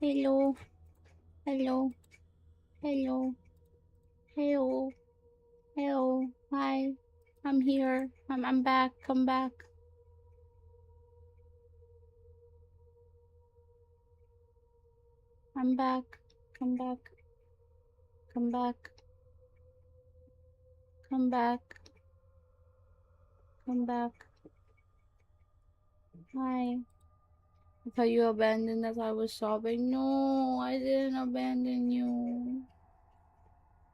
Hello. Hello. Hello. Hello. Hello. Hi. I'm here. I'm back. Come back. I'm back. Come back. Come back. Come back. Come back. Hi. I thought you abandoned us. I was sobbing. No, I didn't abandon you.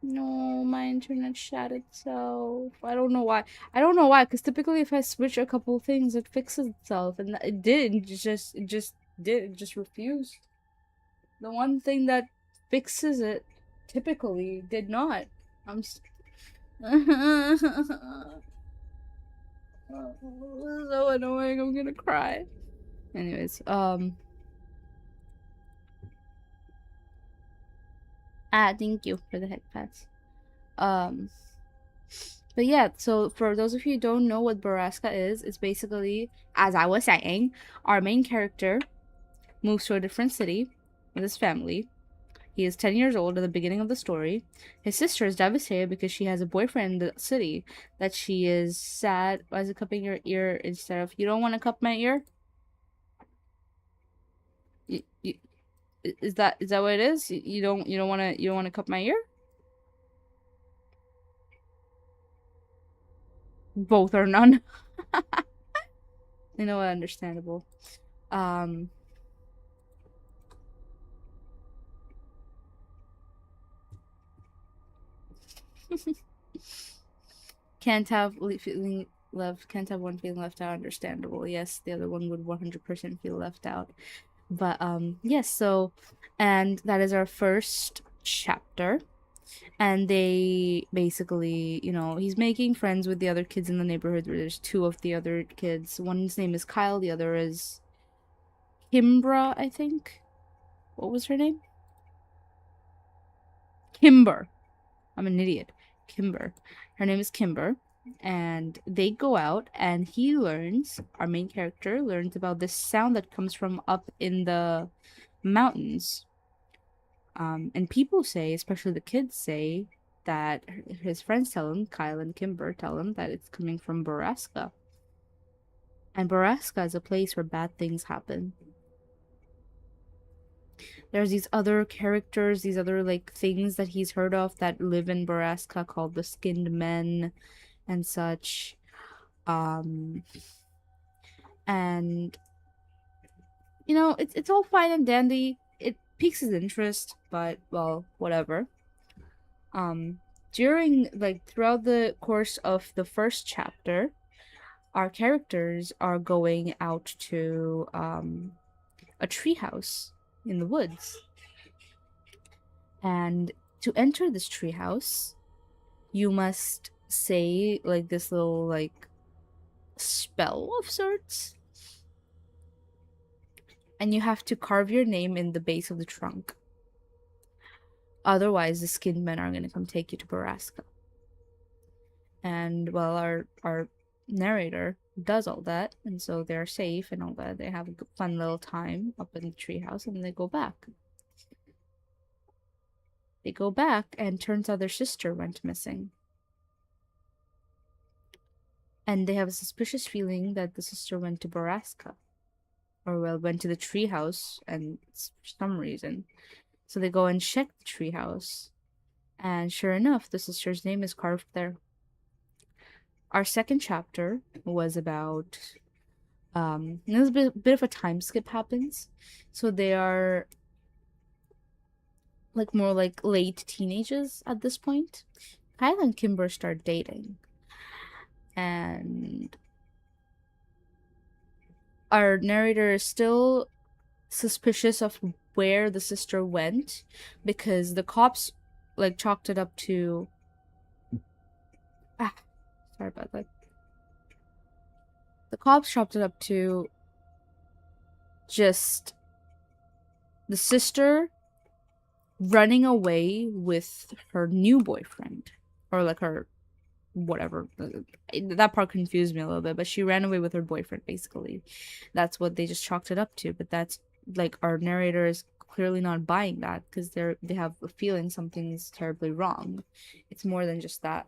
No, my internet shut itself. I don't know why. I don't know why, because typically if I switch a couple things, it fixes itself. And it did. It just refused. The one thing that fixes it typically did not. I'm so annoying. I'm gonna cry. Anyways, thank you for the head pats. Um, but yeah, so for those of you who don't know what Borrasca is, it's basically, as I was saying, our main character moves to a different city with his family. He is 10 years old at the beginning of the story. His sister is devastated because she has a boyfriend in the city that she is sad. Why is it cupping your ear instead of, you don't want to cup my ear? You, is that what it is? You don't want to cup my ear? Both or none. You know what? Understandable. Can't have feeling left. Can't have one feeling left out. Understandable. Yes, the other one would 100% feel left out. But yes. So, and that is our first chapter. And they basically, he's making friends with the other kids in the neighborhood. There's two of the other kids. One's name is Kyle. The other is Kimbra, I think. What was her name? Kimber. I'm an idiot. Kimber. Her name is Kimber. And they go out and our main character learns about this sound that comes from up in the mountains. And people say, especially the kids say, that his friends tell him, Kyle and Kimber tell him that it's coming from Borrasca. And Borrasca is a place where bad things happen. There's these other characters, these other things that he's heard of that live in Borrasca called the Skinned Men and such. And it's all fine and dandy. It piques his interest, but well, whatever. Throughout the course of the first chapter, our characters are going out to a treehouse in the woods. And to enter this treehouse, you must say this little spell of sorts. And you have to carve your name in the base of the trunk. Otherwise, the skinned men are going to come take you to Borrasca. And well, our narrator does all that, and so they're safe and all that. They have a fun little time up in the treehouse, and then they go back. They go back, and turns out their sister went missing. And they have a suspicious feeling that the sister went to Borrasca. Or, well, went to the treehouse, and for some reason. So they go and check the treehouse. And sure enough, the sister's name is carved there. Our second chapter was about there's a bit of a time skip happens. So they are more late teenagers at this point. Kyle and Kimber start dating. And our narrator is still suspicious of where the sister went because the cops chalked it up to sorry about that. The cops chalked it up to just the sister running away with her new boyfriend, or her whatever. That part confused me a little bit, but she ran away with her boyfriend, basically. That's what they just chalked it up to. But that's our narrator is clearly not buying that because they have a feeling something's terribly wrong. It's more than just that.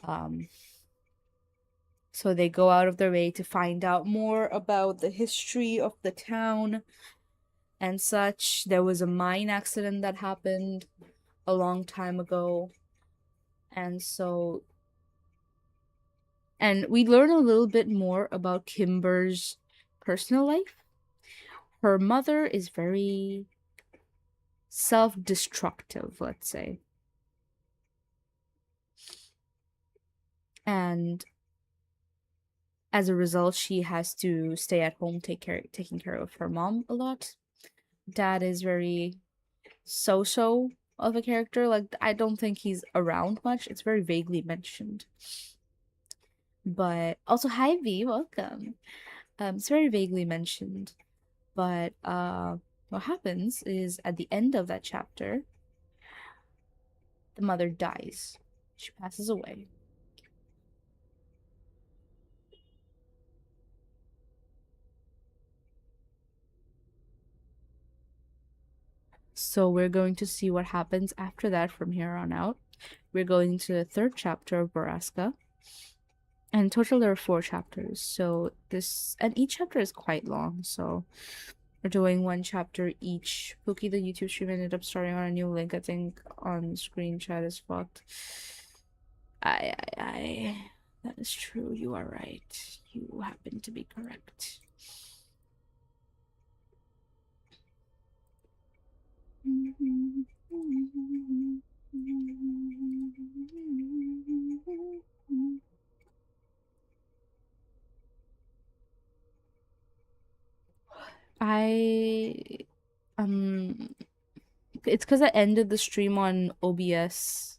Um, so they go out of their way to find out more about the history of the town and such. There was a mine accident that happened a long time ago. And so, and we learn a little bit more about Kimber's personal life. Her mother is very self-destructive, let's say. And as a result, she has to stay at home, taking care of her mom a lot. Dad is very so of a character. Like, I don't think he's around much. It's very vaguely mentioned. But also, hi V, welcome. It's very vaguely mentioned. But what happens is at the end of that chapter, the mother dies. She passes away. So we're going to see what happens after that from here on out. We're going to the third chapter of Borrasca. And in total there are 4 chapters. So this, and each chapter is quite long, so we're doing 1 chapter each. Pookie, the YouTube stream, ended up starting on a new link, I think, on screen chat is fucked. I that is true, you are right. You happen to be correct. I it's because I ended the stream on OBS.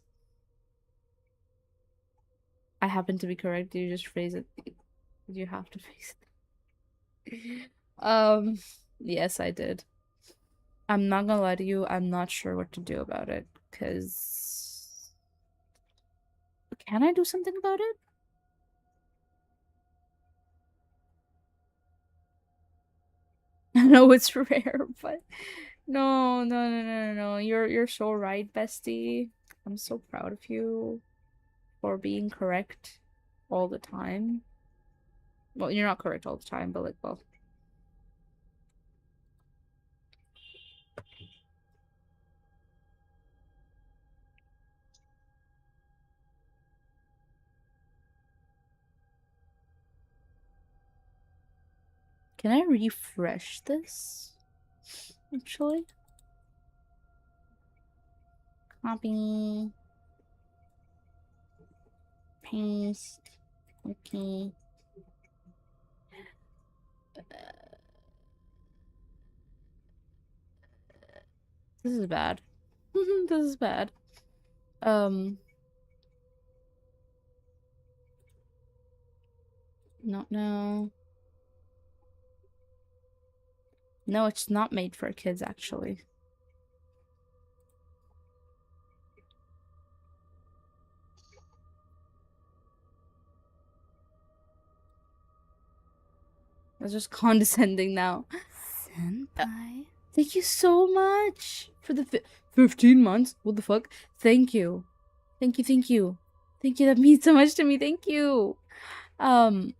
I happen to be correct. Did you just phrase it? Did you have to phrase it? Yes, I did. I'm not gonna lie to you, I'm not sure what to do about it, because can I do something about it? I know it's rare, but no. You're so right, bestie. I'm so proud of you for being correct all the time. Well, you're not correct all the time, but like, well. Can I refresh this? Actually? Copy. Paste. Okay. This is bad. This is bad. No. No, it's not made for kids, actually. It's just condescending now. Senpai. Thank you so much for the 15 months. What the fuck? Thank you. Thank you. Thank you. Thank you. That means so much to me. Thank you. Thank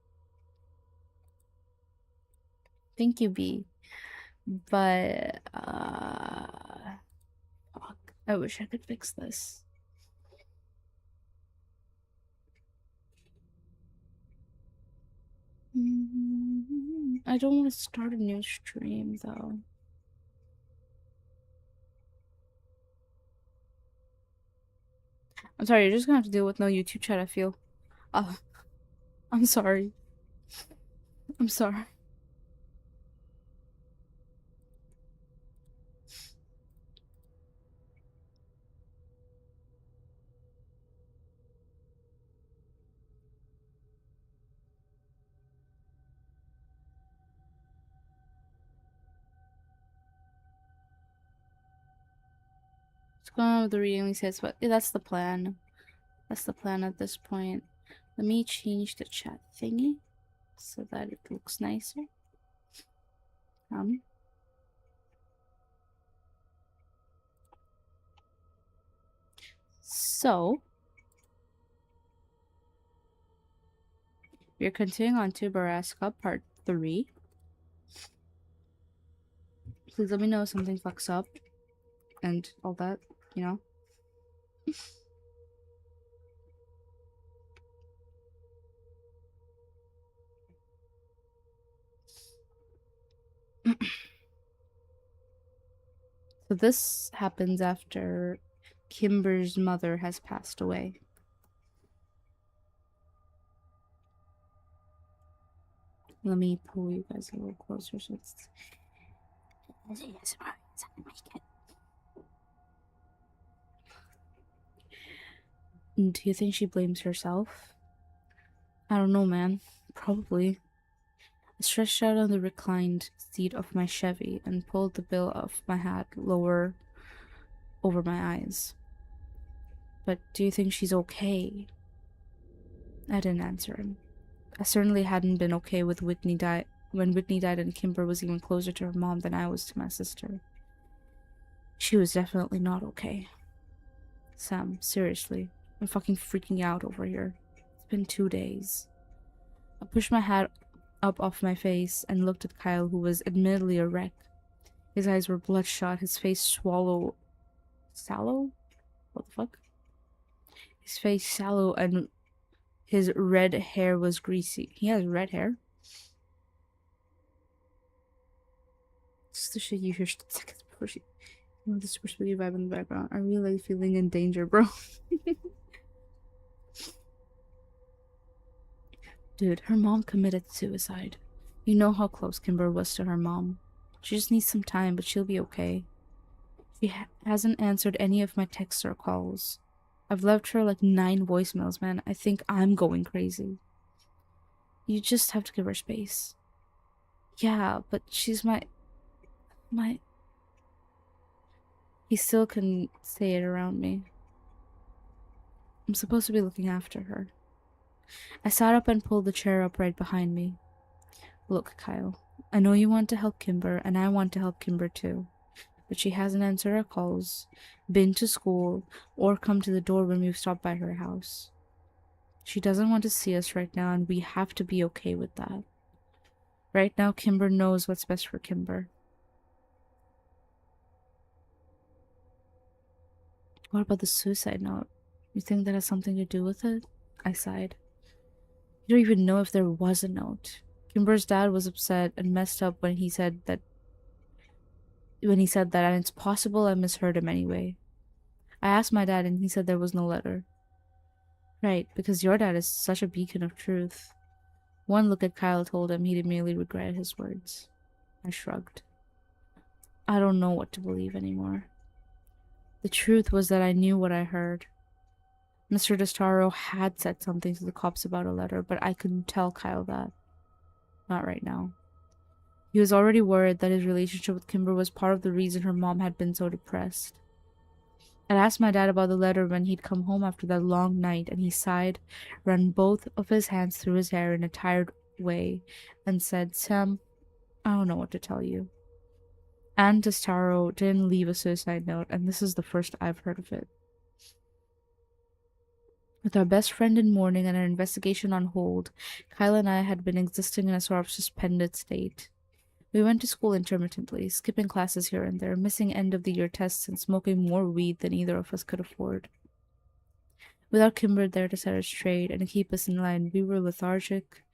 you, B. But, fuck. I wish I could fix this. I don't want to start a new stream, though. I'm sorry, you're just gonna have to deal with no YouTube chat, I feel. I'm sorry. I'm sorry. What's going on with the reading these heads? But yeah, that's the plan. That's the plan at this point. Let me change the chat thingy so that it looks nicer. So, we're continuing on to Borrasca Part 3. Please let me know if something fucks up and all that, you know? So this happens after Kimber's mother has passed away. Let me pull you guys a little closer so it's... Do you think she blames herself? I don't know, man. Probably. I stretched out on the reclined seat of my Chevy and pulled the bill of my hat lower over my eyes. But do you think she's okay? I didn't answer him. I certainly hadn't been okay with Whitney when Whitney died and Kimber was even closer to her mom than I was to my sister. She was definitely not okay. Sam, seriously, I'm fucking freaking out over here. It's been 2 days. I pushed my hat up off my face and looked at Kyle, who was admittedly a wreck. His eyes were bloodshot, his face sallow? What the fuck? His face sallow and his red hair was greasy. He has red hair? This is the shit you hear seconds before she... You know, the super spooky vibe in the background. I really like feeling in danger, bro. Dude, her mom committed suicide. You know how close Kimber was to her mom. She just needs some time, but she'll be okay. She hasn't answered any of my texts or calls. I've left her like 9 voicemails, man. I think I'm going crazy. You just have to give her space. Yeah, but she's my... He still couldn't say it around me. I'm supposed to be looking after her. I sat up and pulled the chair up right behind me. Look, Kyle, I know you want to help Kimber, and I want to help Kimber too. But she hasn't answered our calls, been to school, or come to the door when we've stopped by her house. She doesn't want to see us right now, and we have to be okay with that. Right now, Kimber knows what's best for Kimber. What about the suicide note? You think that has something to do with it? I sighed. You don't even know if there was a note. Kimber's dad was upset and messed up when he said that, and it's possible I misheard him anyway. I asked my dad and he said there was no letter. Right, because your dad is such a beacon of truth. One look at Kyle told him he'd immediately regret his words. I shrugged. I don't know what to believe anymore. The truth was that I knew what I heard. Mr. Destaro had said something to the cops about a letter, but I couldn't tell Kyle that. Not right now. He was already worried that his relationship with Kimber was part of the reason her mom had been so depressed. I'd asked my dad about the letter when he'd come home after that long night, and he sighed, ran both of his hands through his hair in a tired way, and said, Sam, I don't know what to tell you. Ann Testaro didn't leave a suicide note, and this is the first I've heard of it. With our best friend in mourning and our investigation on hold, Kyle and I had been existing in a sort of suspended state. We went to school intermittently, skipping classes here and there, missing end-of-the-year tests, and smoking more weed than either of us could afford. Without Kimber there to set us straight and to keep us in line, we were lethargic,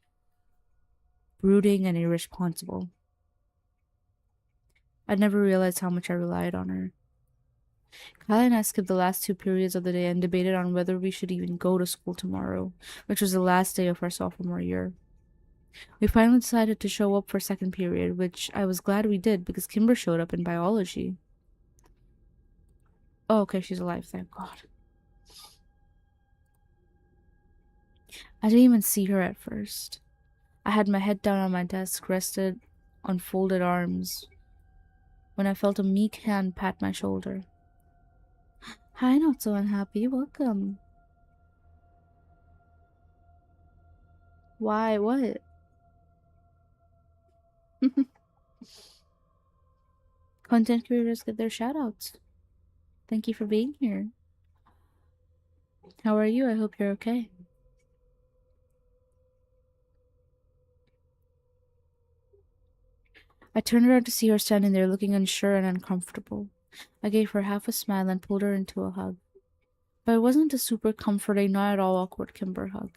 brooding, and irresponsible. I'd never realized how much I relied on her. Kyle and I skipped the last 2 periods of the day and debated on whether we should even go to school tomorrow, which was the last day of our sophomore year. We finally decided to show up for 2nd period, which I was glad we did because Kimber showed up in biology. Oh, okay, she's alive, thank God. I didn't even see her at first. I had my head down on my desk, rested on folded arms, when I felt a meek hand pat my shoulder. Hi, not so unhappy, welcome. Why, what? Content creators get their shoutouts. Thank you for being here. How are you? I hope you're okay. I turned around to see her standing there looking unsure and uncomfortable. I gave her half a smile and pulled her into a hug. But it wasn't a super comforting, not at all awkward Kimber hug.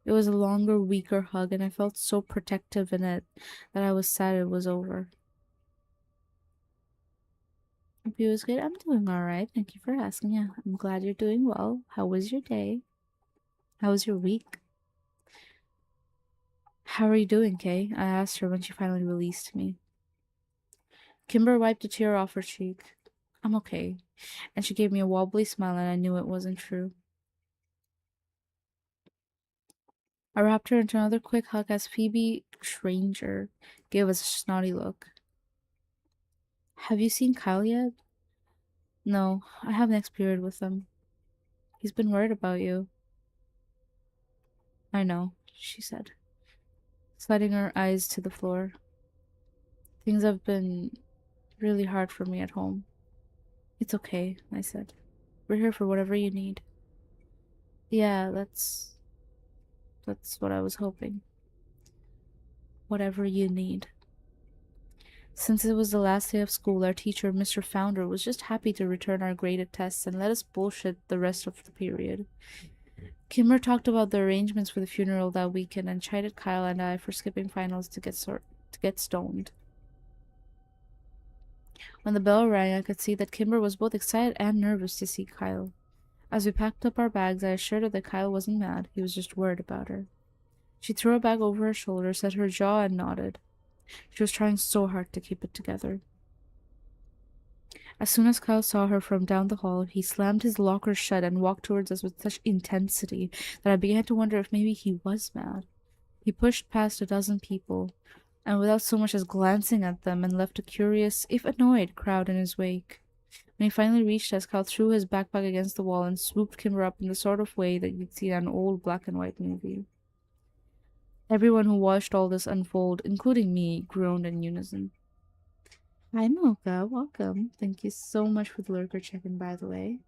It was a longer, weaker hug, and I felt so protective in it that I was sad it was over. Hope you was good. I'm doing alright. Thank you for asking. Yeah, I'm glad you're doing well. How was your day? How was your week? How are you doing, Kay? I asked her when she finally released me. Kimber wiped a tear off her cheek. I'm okay. And she gave me a wobbly smile, and I knew it wasn't true. I wrapped her into another quick hug as Phoebe Stranger gave us a snotty look. Have you seen Kyle yet? No, I have next period with him. He's been worried about you. I know, she said, sliding her eyes to the floor. Things have been really hard for me at home. It's okay, I said. We're here for whatever you need. Yeah, that's what I was hoping. Whatever you need. Since it was the last day of school, our teacher, Mr. Founder, was just happy to return our graded tests and let us bullshit the rest of the period. Kimmer talked about the arrangements for the funeral that weekend and chided Kyle and I for skipping finals to get stoned. When the bell rang, I could see that Kimber was both excited and nervous to see Kyle. As we packed up our bags, I assured her that Kyle wasn't mad, he was just worried about her. She threw her bag over her shoulder, set her jaw, and nodded. She was trying so hard to keep it together. As soon as Kyle saw her from down the hall, he slammed his locker shut and walked towards us with such intensity that I began to wonder if maybe he was mad. He pushed past a dozen people, and without so much as glancing at them, and left a curious, if annoyed, crowd in his wake. When he finally reached us, Kyle threw his backpack against the wall and swooped Kimber up in the sort of way that you'd see in an old black and white movie. Everyone who watched all this unfold, including me, groaned in unison. Hi, Mocha. Welcome. Thank you so much for the lurker check-in, by the way.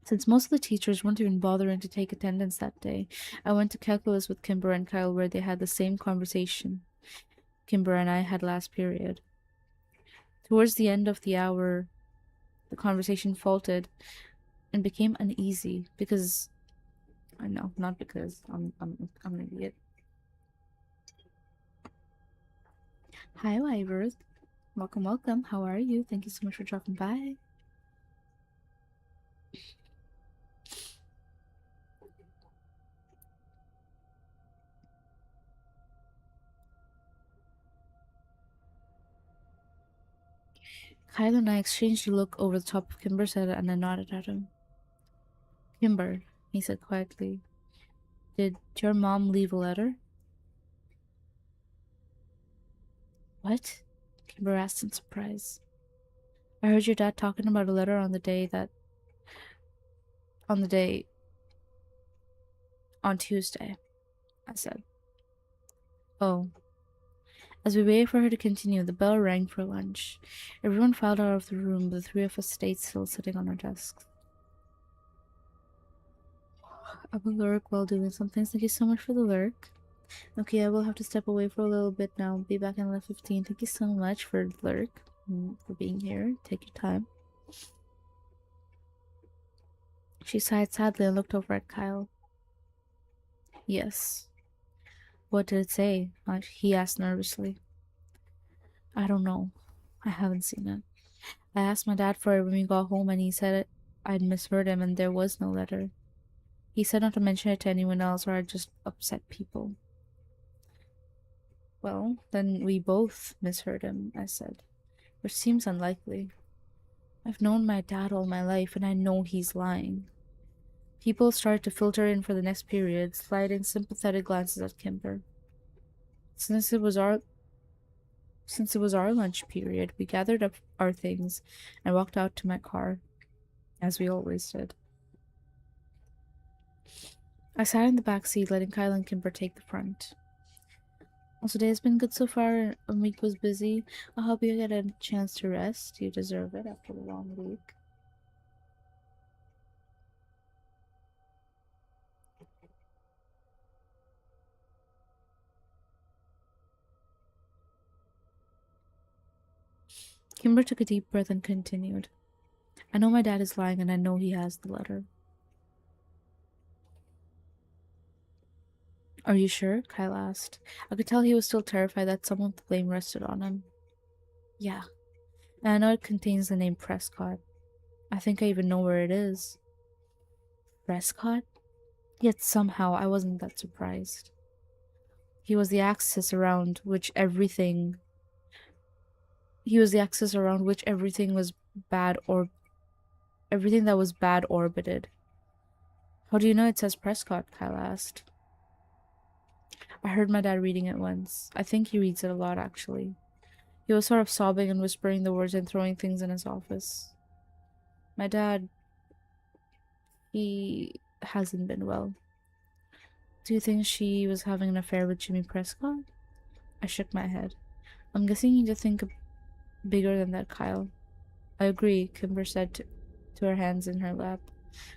Since most of the teachers weren't even bothering to take attendance that day, I went to calculus with Kimber and Kyle where they had the same conversation Kimber and I had last period. Towards the end of the hour, the conversation faltered and became uneasy because I know, not because I'm an idiot. Hi, Wivers. Welcome, welcome. How are you? Thank you so much for dropping by. Kyle and I exchanged a look over the top of Kimber's head and I nodded at him. Kimber, he said quietly, did your mom leave a letter? What? Kimber asked in surprise. I heard your dad talking about a letter on the day, on Tuesday, I said. Oh. As we waited for her to continue, the bell rang for lunch. Everyone filed out of the room, but the three of us stayed still sitting on our desks. I will lurk while doing something. Thank you so much for the lurk. Okay, I will have to step away for a little bit now. Be back in 15. Thank you so much for the lurk, for being here. Take your time. She sighed sadly and looked over at Kyle. Yes. What did it say? He asked nervously. I don't know. I haven't seen it. I asked my dad for it when we got home and he said I'd misheard him and there was no letter. He said not to mention it to anyone else or I'd just upset people. Well, then we both misheard him, I said, which seems unlikely. I've known my dad all my life and I know he's lying. People started to filter in for the next period, sliding sympathetic glances at Kimber. Since it was our lunch period, we gathered up our things and walked out to my car, as we always did. I sat in the back seat, letting Kyle and Kimber take the front. Well, today has been good so far. A week was busy. I hope you get a chance to rest. You deserve it after a long week. Kimber took a deep breath and continued. I know my dad is lying and I know he has the letter. Are you sure? Kyle asked. I could tell he was still terrified that some of the blame rested on him. Yeah, and I know it contains the name Prescott. I think I even know where it is. Prescott? Yet somehow I wasn't that surprised. He was the axis around which everything he was the axis around which everything was bad or everything that was bad orbited. How do you know it says Prescott? Kyle asked. I heard my dad reading it once. I think he reads it a lot, actually. He was sort of sobbing and whispering the words and throwing things in his office. My dad, he hasn't been well. Do you think she was having an affair with Jimmy Prescott? I shook my head. I'm guessing you need to think bigger than that, Kyle. I agree, Kimber said to her hands in her lap.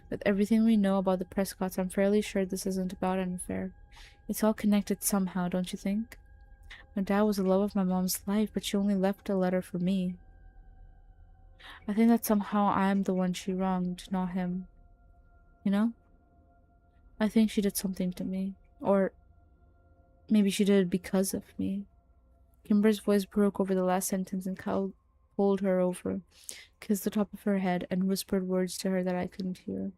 With everything we know about the Prescotts, I'm fairly sure this isn't about an affair. It's all connected somehow, don't you think? My dad was the love of my mom's life, but she only left a letter for me. I think that somehow I'm the one she wronged, not him. You know? I think she did something to me. Or maybe she did it because of me. Kimber's voice broke over the last sentence and Kyle pulled her over, kissed the top of her head, and whispered words to her that I couldn't hear.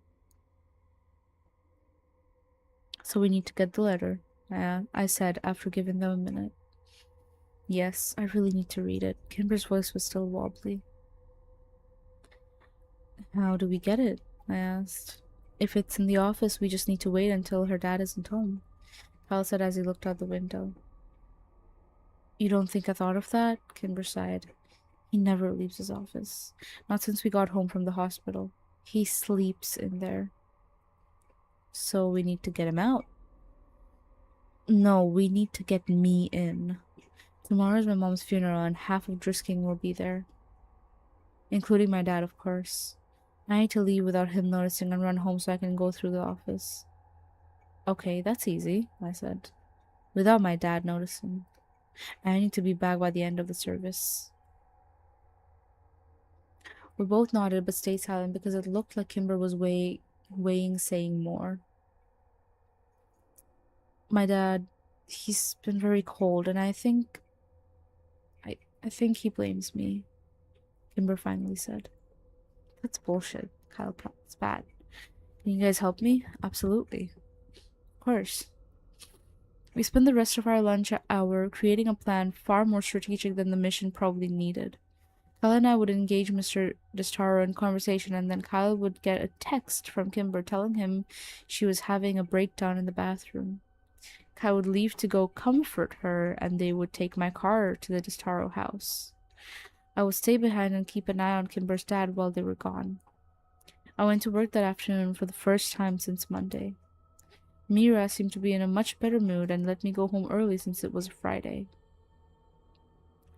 So we need to get the letter, I said after giving them a minute. Yes, I really need to read it. Kimber's voice was still wobbly. How do we get it? I asked. If it's in the office, we just need to wait until her dad isn't home, Kyle said as he looked out the window. You don't think I thought of that? Kimber sighed. He never leaves his office. Not since we got home from the hospital. He sleeps in there. So we need to get him out. No, we need to get me in. Tomorrow's my mom's funeral and half of Drisking will be there. Including my dad, of course. I need to leave without him noticing and run home so I can go through the office. Okay, that's easy, I said. Without my dad noticing. I need to be back by the end of the service. We both nodded but stayed silent because it looked like Kimber was weighing saying more. My dad, he's been very cold and I think he blames me, Kimber finally said. That's bullshit, Kyle. It's bad. Can you guys help me? Absolutely. Of course. We spent the rest of our lunch hour creating a plan far more strategic than the mission probably needed. Kyle and I would engage Mr. Destaro in conversation, and then Kyle would get a text from Kimber telling him she was having a breakdown in the bathroom. Kyle would leave to go comfort her, and they would take my car to the Destaro house. I would stay behind and keep an eye on Kimber's dad while they were gone. I went to work that afternoon for the first time since Monday. Mira seemed to be in a much better mood and let me go home early since it was a Friday.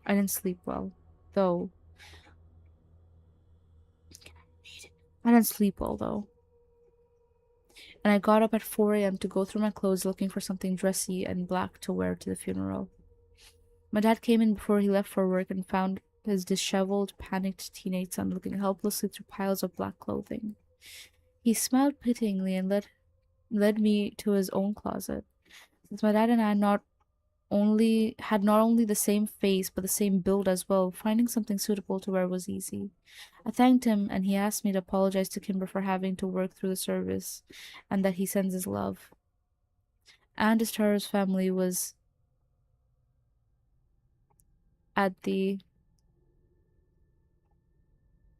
I didn't sleep well, though. And I got up at 4 a.m. to go through my clothes looking for something dressy and black to wear to the funeral. My dad came in before he left for work and found his disheveled, panicked teenage son looking helplessly through piles of black clothing. He smiled pityingly and led me to his own closet. Since my dad and I had not only the same face but the same build as well, finding something suitable to wear was easy. I thanked him and he asked me to apologize to Kimber for having to work through the service and that he sends his love. Anne Destaro's family was at the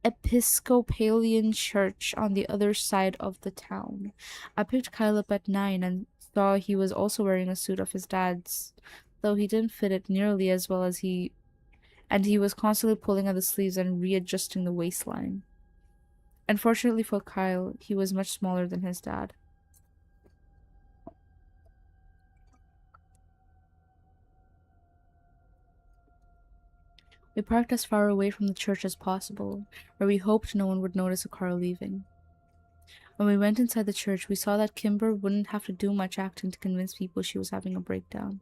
Episcopalian church on the other side of the town. I picked Kyle up at 9 and saw he was also wearing a suit of his dad's, though he didn't fit it nearly as well as he was constantly pulling at the sleeves and readjusting the waistline. Unfortunately for Kyle, he was much smaller than his dad. We parked as far away from the church as possible, where we hoped no one would notice a car leaving. When we went inside the church, we saw that Kimber wouldn't have to do much acting to convince people she was having a breakdown.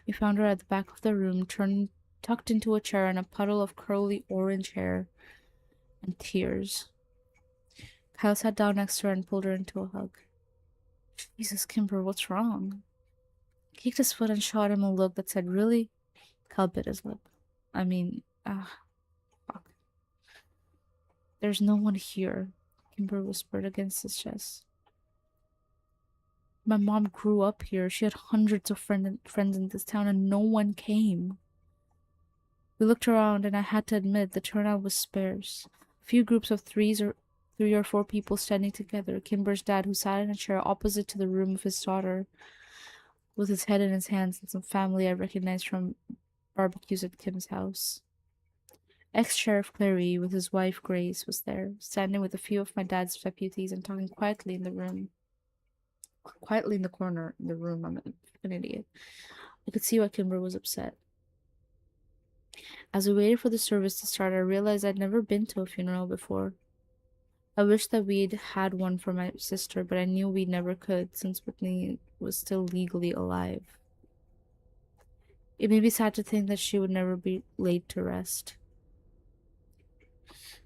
We found her at the back of the room, turned tucked into a chair in a puddle of curly orange hair and tears. Kyle sat down next to her and pulled her into a hug. Jesus, Kimber, what's wrong? He kicked his foot and shot him a look that said, really? Kyle bit his lip. I mean, fuck. There's no one here, Kimber whispered against his chest. My mom grew up here. She had hundreds of friends in this town, and no one came. We looked around, and I had to admit the turnout was sparse. A few groups of three or four people standing together. Kimber's dad, who sat in a chair opposite to the room of his daughter, with his head in his hands, and some family I recognized from barbecues at Kim's house. Ex-Sheriff Clary, with his wife Grace, was there, standing with a few of my dad's deputies and talking quietly in the room. Quietly in the corner in the room. I'm an idiot. I could see why Kimber was upset. As we waited for the service to start, I realized I'd never been to a funeral before. I wished that we'd had one for my sister, but I knew we never could since Whitney was still legally alive. It made me sad to think that she would never be laid to rest.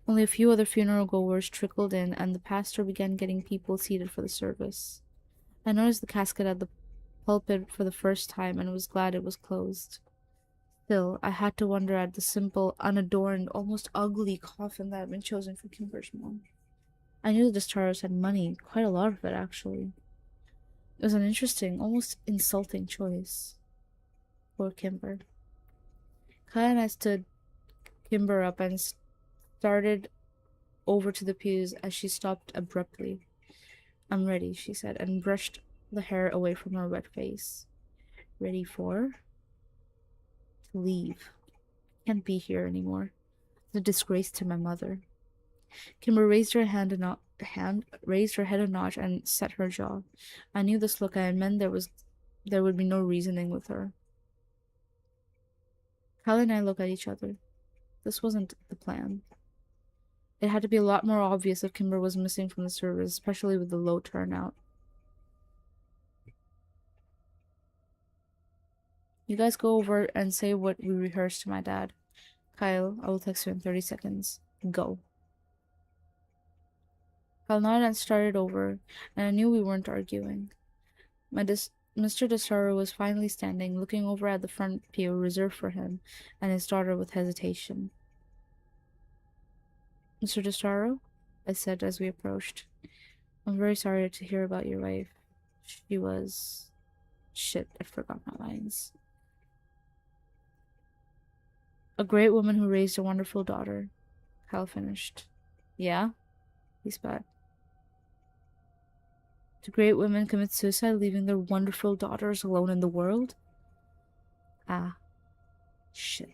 Only a few other funeral goers trickled in, and the pastor began getting people seated for the service. I noticed the casket at the pulpit for the first time and was glad it was closed. Still, I had to wonder at the simple, unadorned, almost ugly coffin that had been chosen for Kimber's mom. I knew the Destarros had money, quite a lot of it, actually. It was an interesting, almost insulting choice. Poor Kimber. Kyle and I stood Kimber up and started over to the pews as she stopped abruptly. I'm ready, she said, and brushed the hair away from her wet face. Ready for? To leave. Can't be here anymore. It's a disgrace to my mother. Kimber raised her head a notch and set her jaw. I knew this look and meant there would be no reasoning with her. Kyle and I looked at each other. This wasn't the plan. It had to be a lot more obvious if Kimber was missing from the service, especially with the low turnout. You guys go over and say what we rehearsed to my dad. Kyle, I will text you in 30 seconds. Go. Kyle nodded and started over, and I knew we weren't arguing. Mr. Desaro was finally standing, looking over at the front pew reserved for him and his daughter with hesitation. Mr. Desaro? I said as we approached. I'm very sorry to hear about your wife. She was... Shit, I forgot my lines. A great woman who raised a wonderful daughter. Kyle finished. Yeah? He spat. Do great women commit suicide, leaving their wonderful daughters alone in the world? Ah. Shit.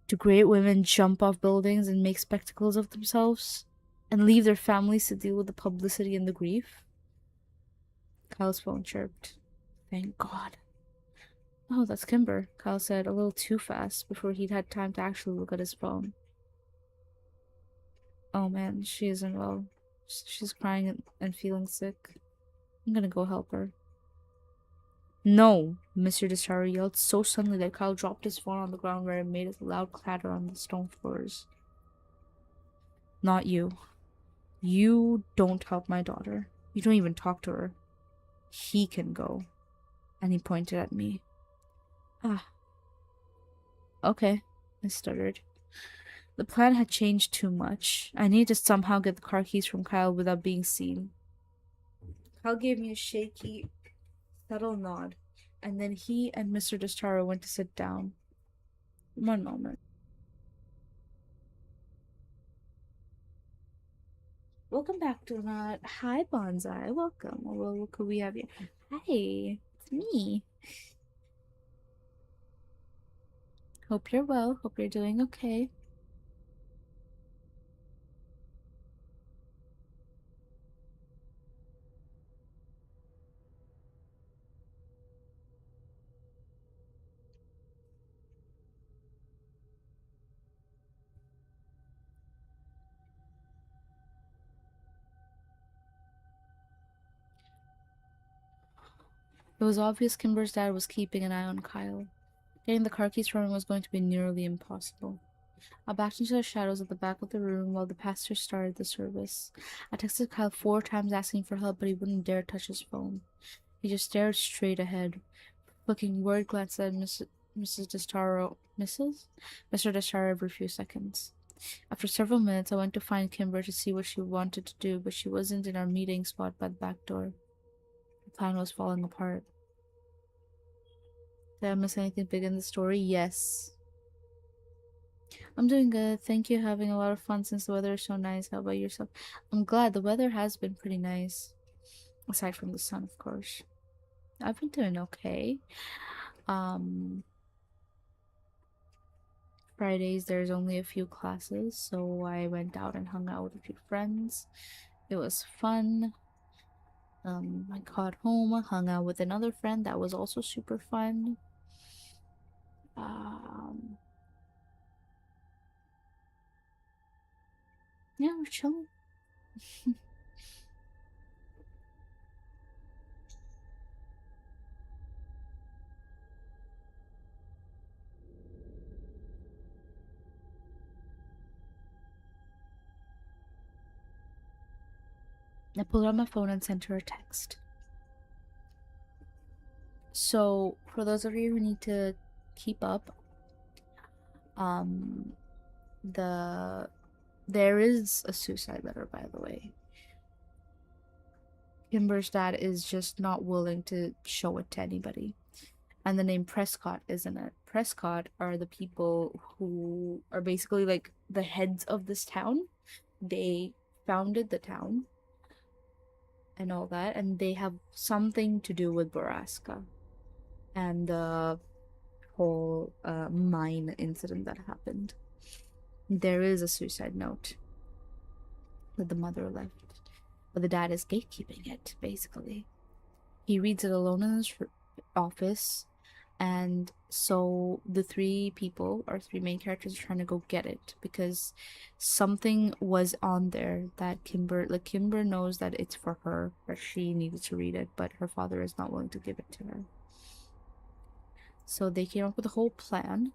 Do great women jump off buildings and make spectacles of themselves? And leave their families to deal with the publicity and the grief? Kyle's phone chirped. Thank God. Oh, that's Kimber, Kyle said, a little too fast before he'd had time to actually look at his phone. Oh man, she isn't well. She's crying and feeling sick. I'm gonna go help her. No, Mr. Desaro yelled so suddenly that Kyle dropped his phone on the ground where it made a loud clatter on the stone floors. Not you. You don't help my daughter. You don't even talk to her. He can go. And he pointed at me. Ah. Okay, I stuttered. The plan had changed too much. I needed to somehow get the car keys from Kyle without being seen. Kyle gave me a shaky, subtle nod, and then he and Mr. Desaro went to sit down. One moment. Welcome back to that. Hi, Bonsai. Welcome. Well, what could we have here? Hi, it's me. Hope you're well. Hope you're doing okay. It was obvious Kimber's dad was keeping an eye on Kyle. Getting the car keys from him was going to be nearly impossible. I backed into the shadows at the back of the room while the pastor started the service. I texted Kyle 4 times asking for help, but he wouldn't dare touch his phone. He just stared straight ahead, looking worried glances at Mrs. Destaro. Mrs. Mr. Destaro every few seconds. After several minutes, I went to find Kimber to see what she wanted to do, but she wasn't in our meeting spot by the back door. The plan was falling apart. Did I miss anything big in the story? Yes. I'm doing good. Thank you. Having a lot of fun since the weather is so nice. How about yourself? I'm glad the weather has been pretty nice. Aside from the sun, of course. I've been doing okay. Um, Fridays there's only a few classes, so I went out and hung out with a few friends. It was fun. I got home, hung out with another friend that was also super fun. Um, yeah, we're chilling. I pulled out my phone and sent her a text. So, for those of you who need to keep up, um, there is a suicide letter, by the way. Kimber's dad is just not willing to show it to anybody. And the name Prescott is in it. Prescott are the people who are basically like the heads of this town. They founded the town and all that, and they have something to do with Borrasca and the whole mine incident that happened. There is a suicide note that the mother left, but the dad is gatekeeping it, basically. He reads it alone in his office, and so the three people, our three main characters, are trying to go get it because something was on there that Kimber knows that it's for her, that she needed to read it, but her father is not willing to give it to her. So they came up with a whole plan,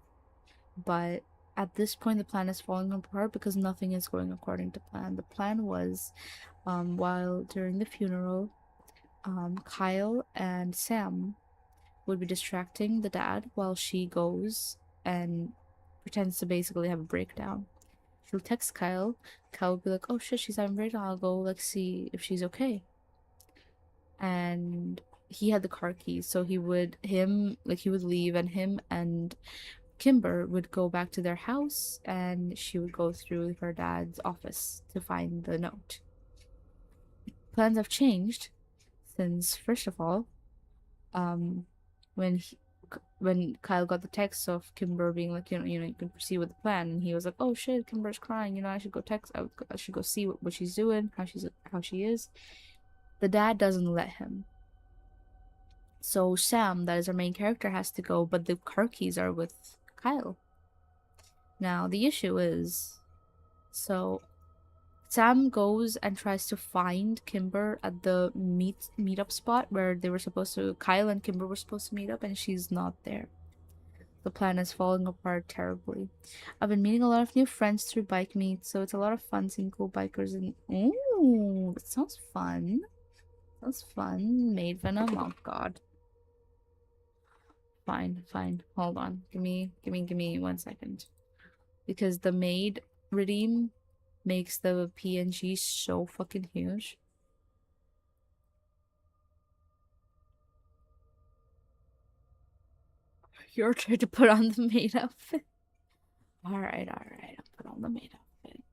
but at this point the plan is falling apart because nothing is going according to plan. The plan was, while during the funeral, Kyle and Sam would be distracting the dad while she goes and pretends to basically have a breakdown. She'll text Kyle. Kyle will be like, "Oh shit, she's having a breakdown. I'll go like see if she's okay." And he had the car keys, so he would leave, and him and Kimber would go back to their house, and she would go through her dad's office to find the note. Plans have changed since, first of all, um, when when Kyle got the text of Kimber being like, you can proceed with the plan, and he was like, "Oh shit, Kimber's crying. I should go text. I should go see what she's doing, how she is." The dad doesn't let him. So Sam, that is our main character, has to go, but the car keys are with Kyle. Now the issue is, so Sam goes and tries to find Kimber at the meetup spot where Kyle and Kimber were supposed to meet up, and she's not there. The plan is falling apart terribly. I've been meeting a lot of new friends through bike meets, so it's a lot of fun seeing cool bikers and ooh, that sounds fun. Sounds fun. Maid Venom, oh god. Fine, fine. Hold on. Give me 1 second. Because the maid redeem makes the PNG so fucking huge. Your turn to put on the maid outfit. Alright, alright. I'll put on the maid outfit.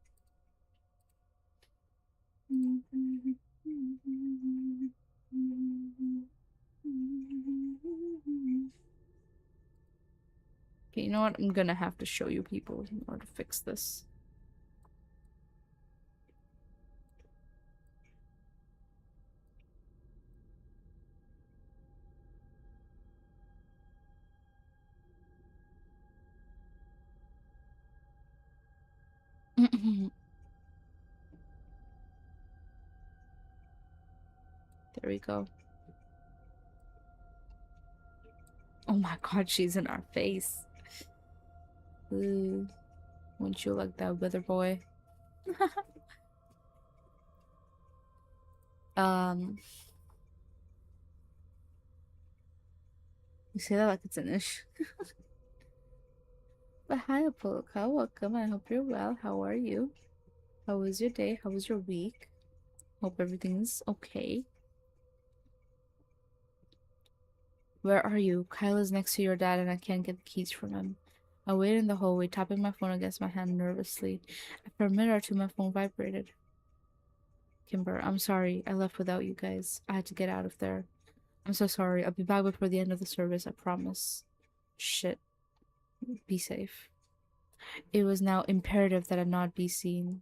Okay, you know what? I'm gonna have to show you people in order to fix this. There we go. Oh my god, she's in our face. Ooh, wouldn't you like that, wither boy? Um, you say that like it's an ish. But hi, Apolloca. Welcome. I hope you're well. How are you? How was your day? How was your week? Hope everything's okay. Where are you? Kyle is next to your dad and I can't get the keys from him. I waited in the hallway, tapping my phone against my hand nervously. After a minute or two, my phone vibrated. Kimber, I'm sorry. I left without you guys. I had to get out of there. I'm so sorry. I'll be back before the end of the service, I promise. Shit. Be safe. It was now imperative that I not be seen.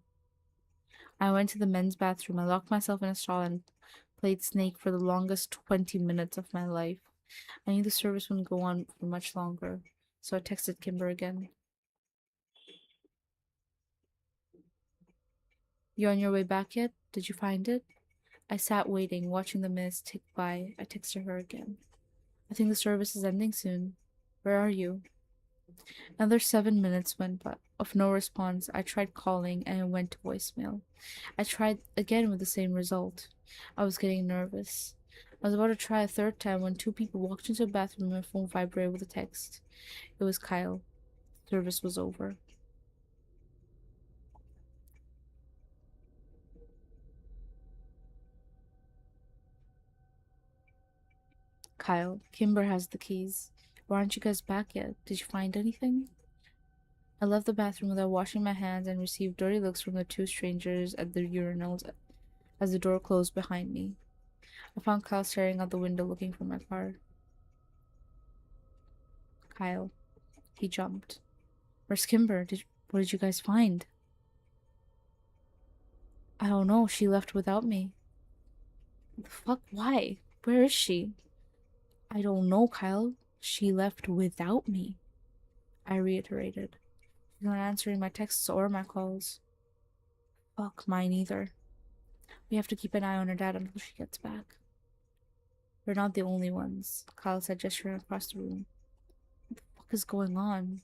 I went to the men's bathroom. I locked myself in a stall and played Snake for the longest 20 minutes of my life. I knew the service wouldn't go on for much longer, so I texted Kimber again. You on your way back yet? Did you find it? I sat waiting, watching the minutes tick by. I texted her again. I think the service is ending soon. Where are you? Another 7 minutes went by. Of no response, I tried calling and it went to voicemail. I tried again with the same result. I was getting nervous. I was about to try a third time when two people walked into the bathroom and my phone vibrated with a text. It was Kyle. Service was over. Kyle, Kimber has the keys. Why aren't you guys back yet? Did you find anything? I left the bathroom without washing my hands and received dirty looks from the two strangers at the urinals as the door closed behind me. I found Kyle staring out the window looking for my car. Kyle. He jumped. Where's Kimber? What did you guys find? I don't know. She left without me. What the fuck? Why? Where is she? I don't know, Kyle. She left without me. I reiterated. She's not answering my texts or my calls. Fuck, mine either. We have to keep an eye on her dad until she gets back. We're not the only ones, Kyle said, gesturing across the room. What the fuck is going on?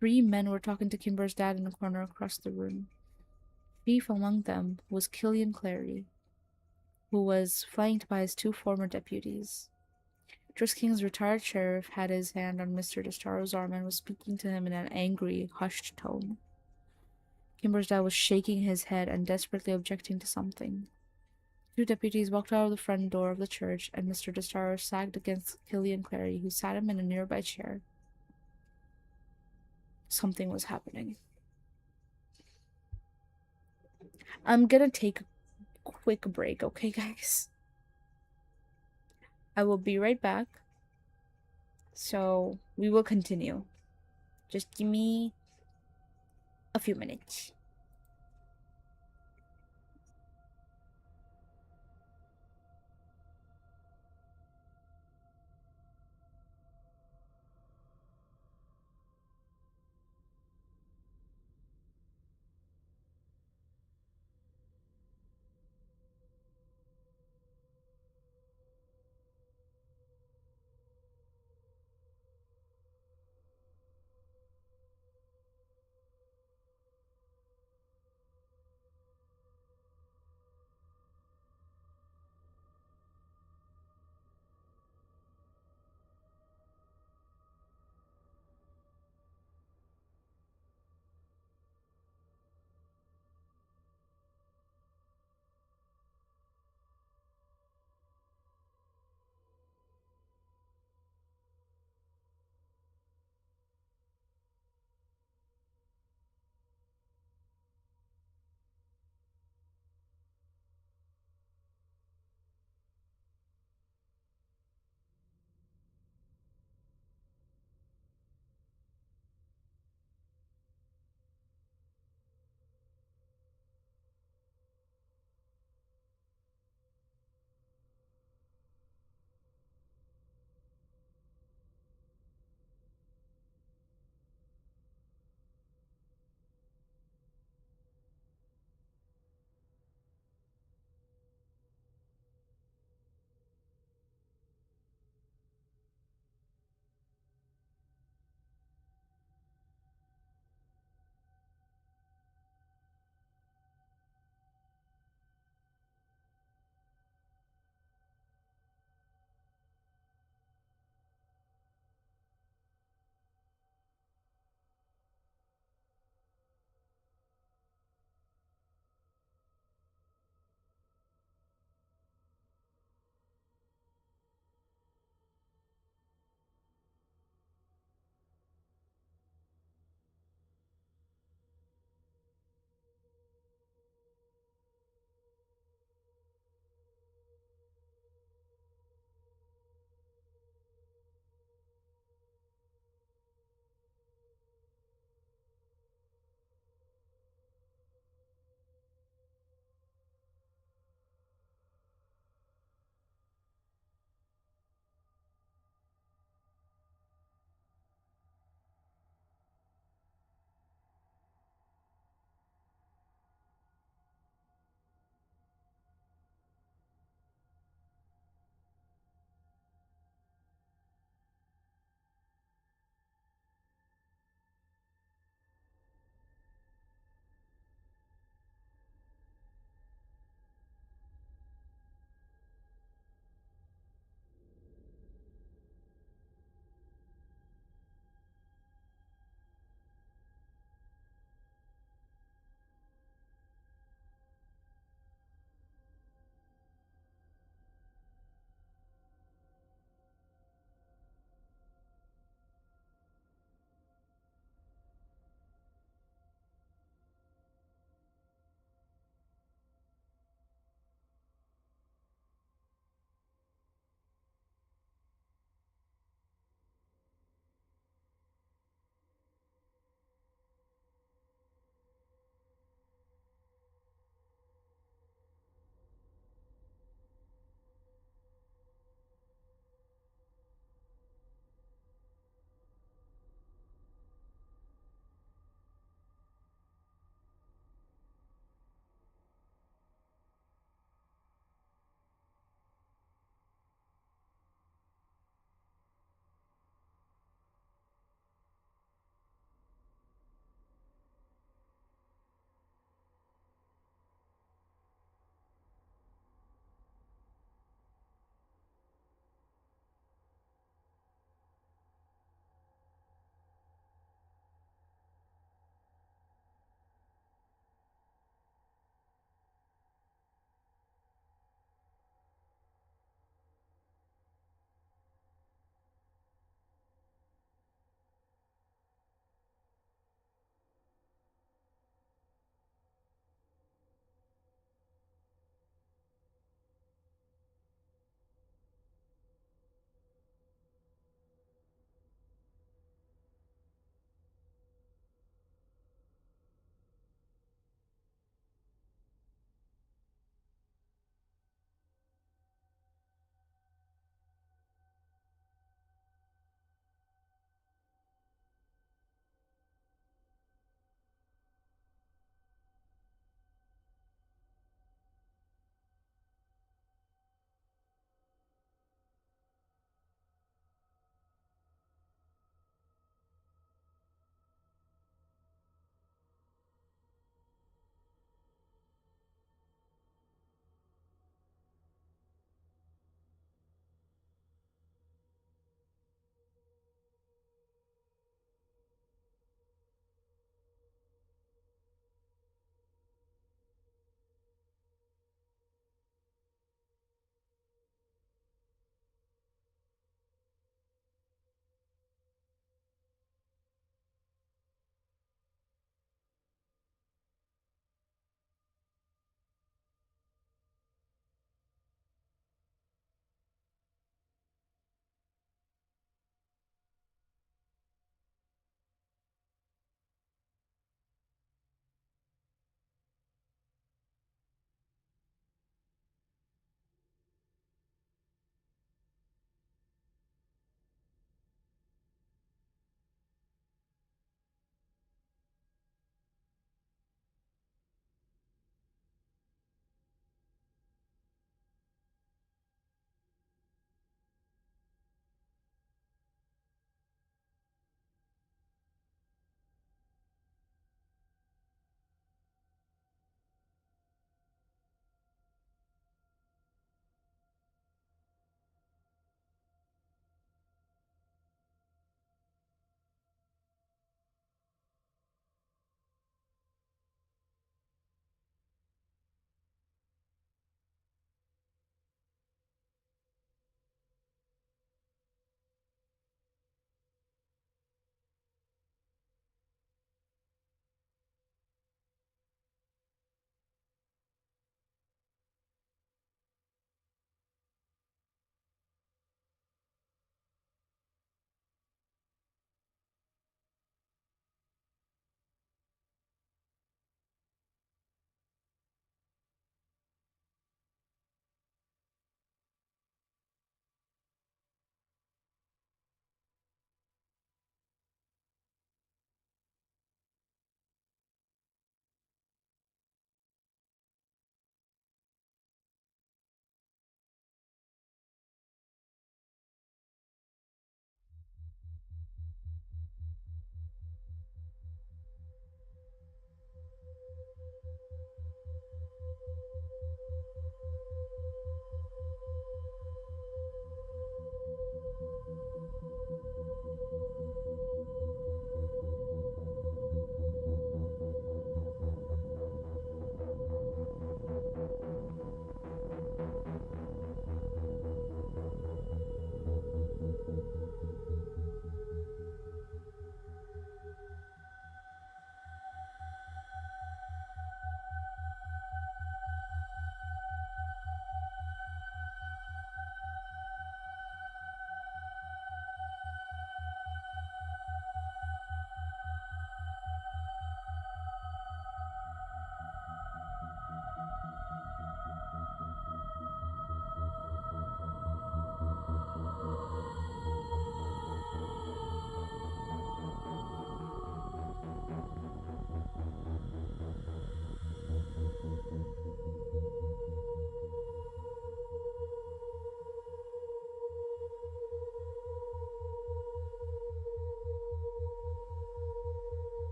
Three men were talking to Kimber's dad in a corner across the room. Chief among them was Killian Clary, who was flanked by his two former deputies. Drisking's retired sheriff had his hand on Mr. Destaro's arm and was speaking to him in an angry, hushed tone. Kimber's dad was shaking his head and desperately objecting to something. Two deputies walked out of the front door of the church, and Mr. Destaro sagged against Killian Clary, who sat him in a nearby chair. Something was happening. I'm gonna take a quick break, okay, guys? I will be right back. So, we will continue. Just give me a few minutes.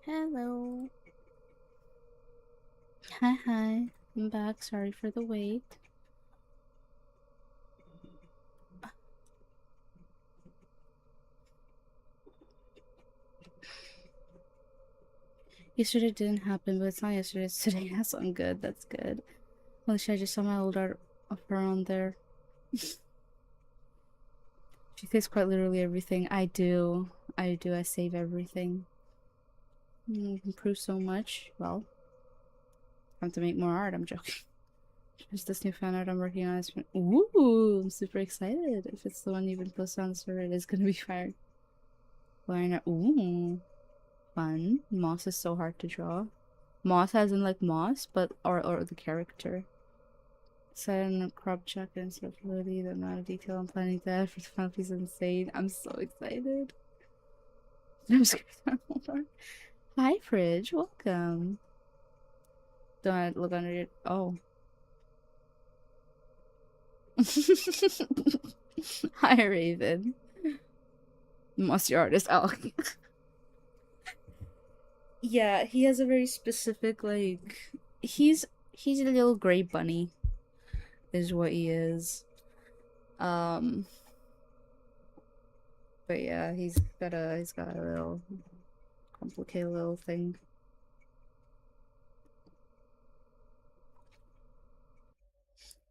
Hello. Hi. I'm back. Sorry for the wait. Yesterday didn't happen, but it's not yesterday, it's today. That's on good. That's good. Holy shit, I just saw my old art of her on there. She saves quite literally everything. I do. I save everything. Improve so much. Well, I have to make more art. I'm joking. There's this new fan art I'm working on. Ooh, I'm super excited. If it's the one you've been posted on the server, it is gonna be fire. Liner. Ooh, fun. Moss is so hard to draw. Moss as in like moss, but or the character. Set in a crop jacket and flexibility. The amount of detail I'm planning to add for the final piece is insane. I'm so excited. I'm scared. Hold on. Hi, Fridge. Welcome. Don't look under your. Oh. Hi, Raven. Monster artist. Oh. Yeah, he has a very specific like. He's a little gray bunny, is what he is. Um. But yeah, he's got a little complicated little thing.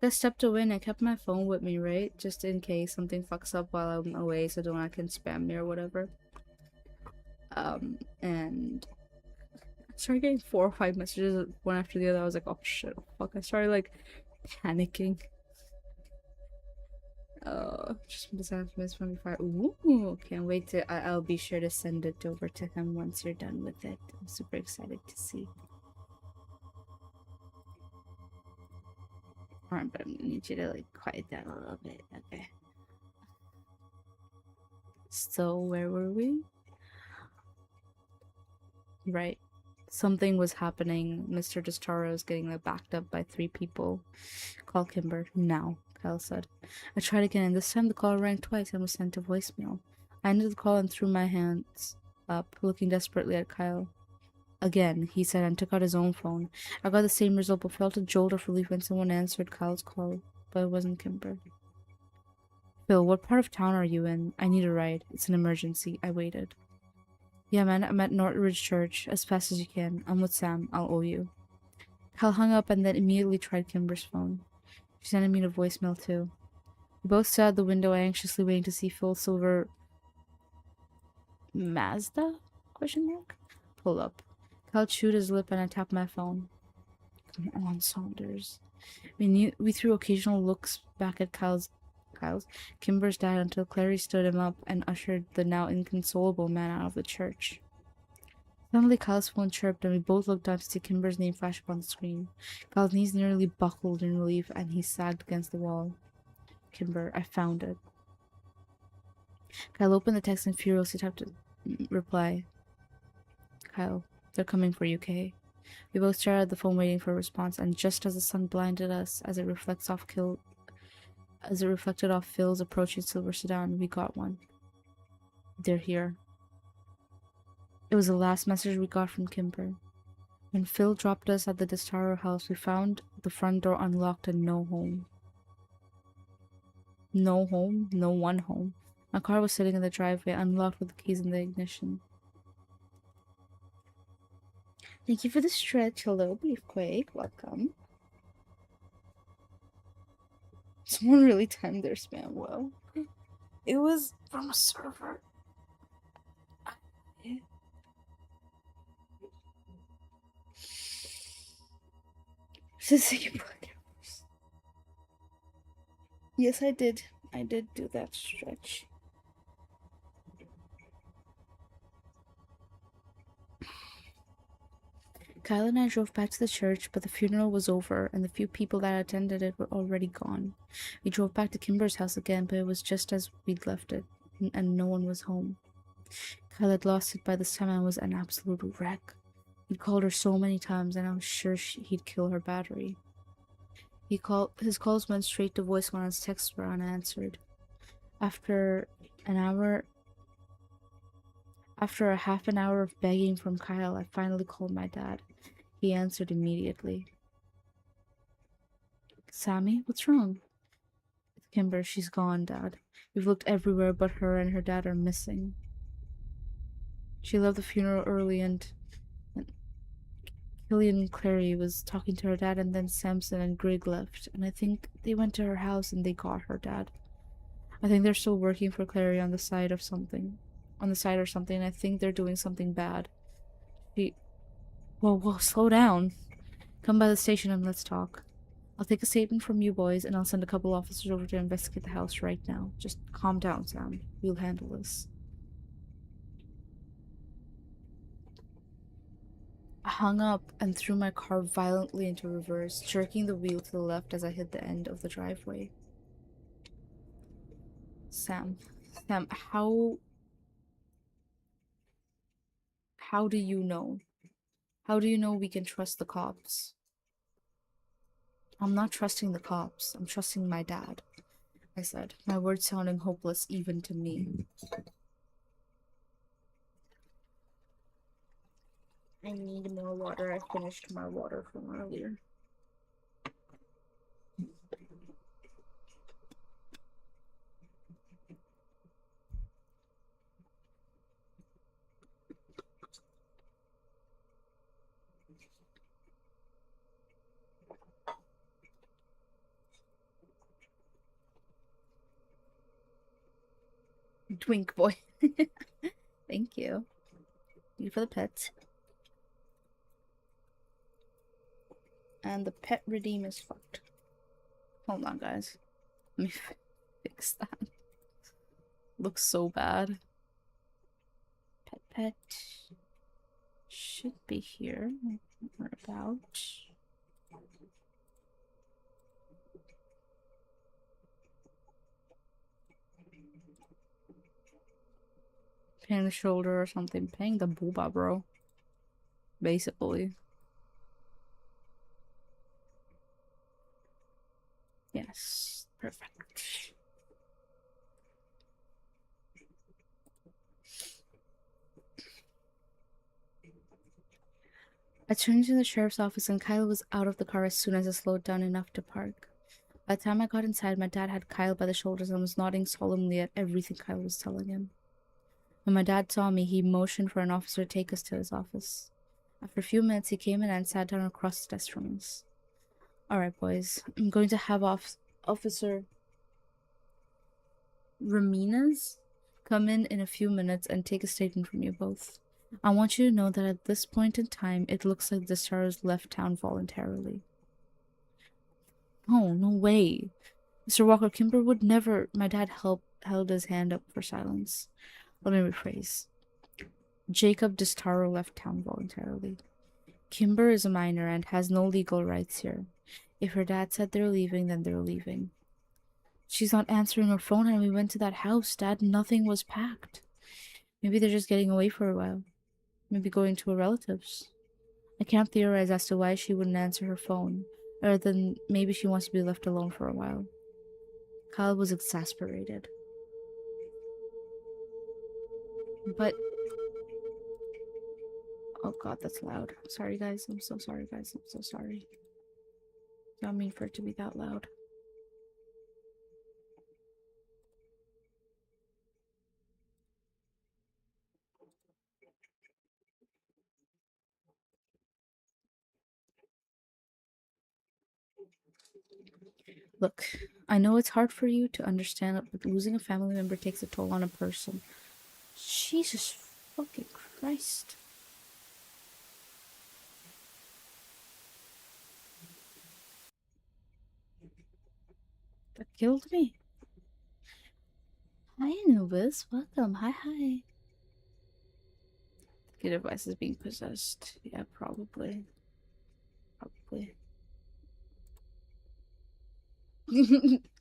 I stepped away and I kept my phone with me, right? Just in case something fucks up while I'm away so no one can spam me or whatever. And I started getting 4 or 5 messages one after the other. I was like, oh shit, oh, fuck. I started like panicking. Just decided to miss from before. Ooh, can't wait to. I'll be sure to send it over to him once you're done with it. I'm super excited to see. Alright, but I'm gonna need you to like quiet down a little bit. Okay. So where were we? Right. Something was happening. Mr. Destaro is getting backed up by 3 people. Call Kimber now, Kyle said. I tried again, and this time the call rang twice and was sent to voicemail. I ended the call and threw my hands up, looking desperately at Kyle. Again, he said, and took out his own phone. I got the same result, but felt a jolt of relief when someone answered Kyle's call. But it wasn't Kimber. Phil, what part of town are you in? I need a ride. It's an emergency. I waited. Yeah, man, I'm at Northridge Church. As fast as you can. I'm with Sam. I'll owe you. Cal hung up and then immediately tried Kimber's phone. She sent me a voicemail too. We both sat at the window, anxiously waiting to see Phil's silver Mazda? Question mark? Pull up. Cal chewed his lip and I tapped my phone. Come on, Saunders. We threw occasional looks back at Kyle's Kimber's dad until Clary stood him up and ushered the now inconsolable man out of the church. Suddenly Kyle's phone chirped and we both looked up to see Kimber's name flash up on the screen. Kyle's knees nearly buckled in relief and he sagged against the wall. Kimber, I found it. Kyle opened the text and furiously typed a reply. Kyle, they're coming for you, Kay. We both stared at the phone waiting for a response, and just as the sun blinded us as it reflected off Phil's approaching silver sedan, we got one. They're here. It was the last message we got from Kimber. When Phil dropped us at the Destaro house, we found the front door unlocked and no home. No home? No one home. My car was sitting in the driveway, unlocked with the keys in the ignition. Thank you for the stretch. Hello, Beefquake. Welcome. Someone really timed their spam well. It was from a server. Yes, I did. I did do that stretch. Kyle and I drove back to the church, but the funeral was over, and the few people that attended it were already gone. We drove back to Kimber's house again, but it was just as we'd left it, and no one was home. Kyle had lost it by this time and was an absolute wreck. He'd called her so many times, and I was sure he'd kill her battery. His calls went straight to voicemail and his texts were unanswered. After an hour After a half an hour of begging from Kyle, I finally called my dad. He answered immediately. Sammy, what's wrong? It's Kimber. She's gone, Dad. We've looked everywhere, but her and her dad are missing. She left the funeral early, and Killian Clary was talking to her dad, and then Samson and Greg left. And I think they went to her house and they got her dad. I think they're still working for Clary on the side of something. On the side or something. I think they're doing something bad. She. Whoa, slow down. Come by the station and let's talk. I'll take a statement from you boys and I'll send a couple officers over to investigate the house right now. Just calm down, Sam. We'll handle this. I hung up and threw my car violently into reverse, jerking the wheel to the left as I hit the end of the driveway. Sam, Sam, how do you know? How do you know we can trust the cops? I'm not trusting the cops. I'm trusting my dad, I said, my words sounding hopeless even to me. I need more water. I finished my water from earlier. Twink boy. Thank you. Thank you for the pet. And the pet redeem is fucked. Hold on, guys. Let me fix that. Looks so bad. Pet should be here. Or about. Paying the shoulder or something. Paying the booba, bro. Basically. Yes. Perfect. I turned to the sheriff's office and Kyle was out of the car as soon as I slowed down enough to park. By the time I got inside, my dad had Kyle by the shoulders and was nodding solemnly at everything Kyle was telling him. When my dad saw me, he motioned for an officer to take us to his office. After a few minutes, he came in and sat down across the desk from us. Alright, boys. I'm going to have Officer Ramirez come in a few minutes and take a statement from you both. I want you to know that at this point in time, it looks like the Stars left town voluntarily. Oh, no way. Mr. Walker, Kimber would never. My dad held his hand up for silence. Let me rephrase. Jacob Distaro left town voluntarily. Kimber is a minor and has no legal rights here. If her dad said they're leaving, then they're leaving. She's not answering her phone and we went to that house, Dad. Nothing was packed. Maybe they're just getting away for a while. Maybe going to a relative's. I can't theorize as to why she wouldn't answer her phone, other than maybe she wants to be left alone for a while. Kyle was exasperated. But... oh god, that's loud. Sorry guys, I'm so sorry guys, I'm so sorry. Don't mean for it to be that loud. Look, I know it's hard for you to understand, but losing a family member takes a toll on a person. Jesus fucking Christ. That killed me. Hi, Anubis. Welcome. Hi. The device is being possessed. Yeah, probably.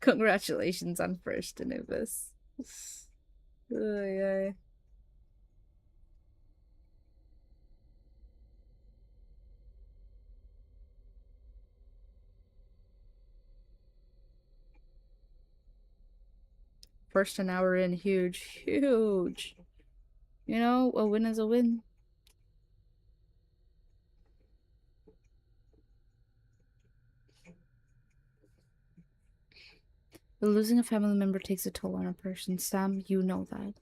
Congratulations on first, Anubis. Ay. First an hour in, huge. You know, a win is a win. But losing a family member takes a toll on a person. Sam, you know that.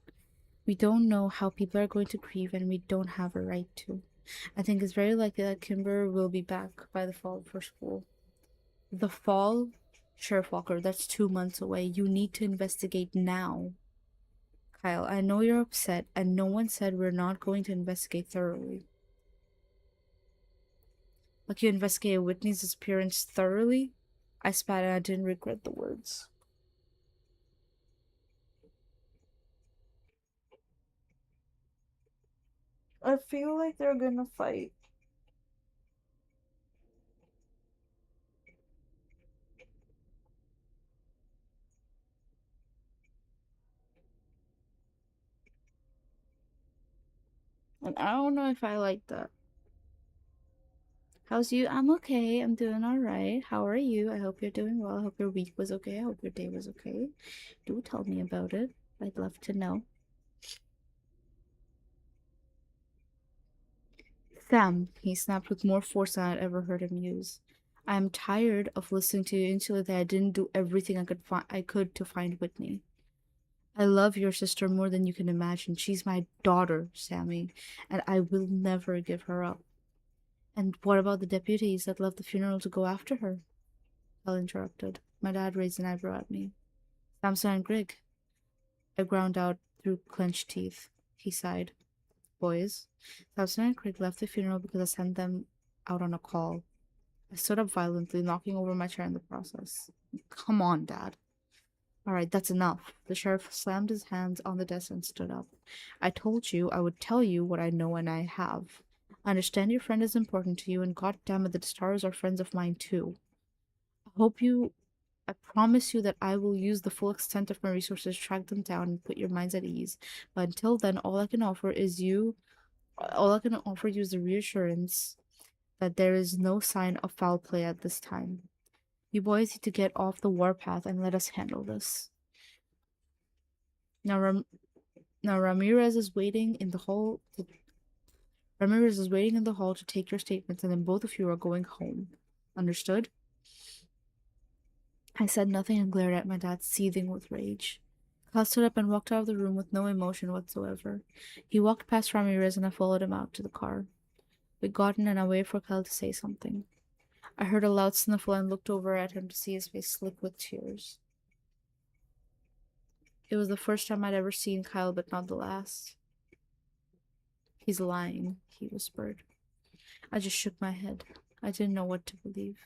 We don't know how people are going to grieve, and we don't have a right to. I think it's very likely that Kimber will be back by the fall for school. The fall? Sheriff Walker, that's 2 months away. You need to investigate now. Kyle, I know you're upset, and no one said we're not going to investigate thoroughly. Like you investigated Whitney's disappearance thoroughly? I spat and I didn't regret the words. I feel like they're gonna fight. And I don't know if I like that. How's you? I'm okay. I'm doing all right. How are you? I hope you're doing well. I hope your week was okay. I hope your day was okay. Do tell me about it. I'd love to know. Sam, he snapped with more force than I'd ever heard him use. I am tired of listening to you insinuate that I didn't do everything I could to find Whitney. I love your sister more than you can imagine. She's my daughter, Sammy, and I will never give her up. And what about the deputies that left the funeral to go after her? Hal interrupted. My dad raised an eyebrow at me. Samson and Greg. I ground out through clenched teeth. He sighed. Boys, Samson and Greg left the funeral because I sent them out on a call. I stood up violently, knocking over my chair in the process. Come on, Dad. All right, that's enough. The sheriff slammed his hands on the desk and stood up. I told you I would tell you what I know and I have. I understand your friend is important to you, and goddammit, the stars are friends of mine too. I hope you. I promise you that I will use the full extent of my resources to track them down and put your minds at ease. But until then, all I can offer you is the reassurance that there is no sign of foul play at this time. You boys need to get off the warpath and let us handle this. Now, now Ramirez is waiting in the hall. Ramirez is waiting in the hall to take your statements, and then both of you are going home. Understood? I said nothing and glared at my dad, seething with rage. Kyle stood up and walked out of the room with no emotion whatsoever. He walked past Ramirez and I followed him out to the car. We got in and I waited for Kyle to say something. I heard a loud sniffle and looked over at him to see his face slick with tears. It was the first time I'd ever seen Kyle, but not the last. He's lying, he whispered. I just shook my head. I didn't know what to believe.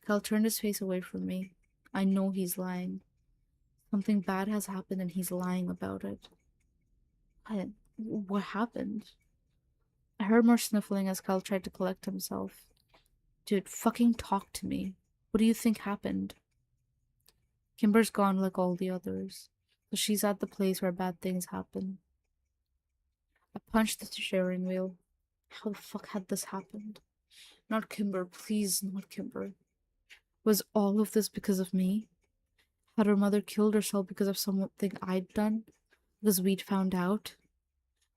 Kyle turned his face away from me. I know he's lying. Something bad has happened and he's lying about it. What happened? I heard more sniffling as Kyle tried to collect himself. Dude, fucking talk to me. What do you think happened? Kimber's gone like all the others. So she's at the place where bad things happen. I punched the steering wheel. How the fuck had this happened? Not Kimber, please, not Kimber. Was all of this because of me? Had her mother killed herself because of something I'd done? Because we'd found out?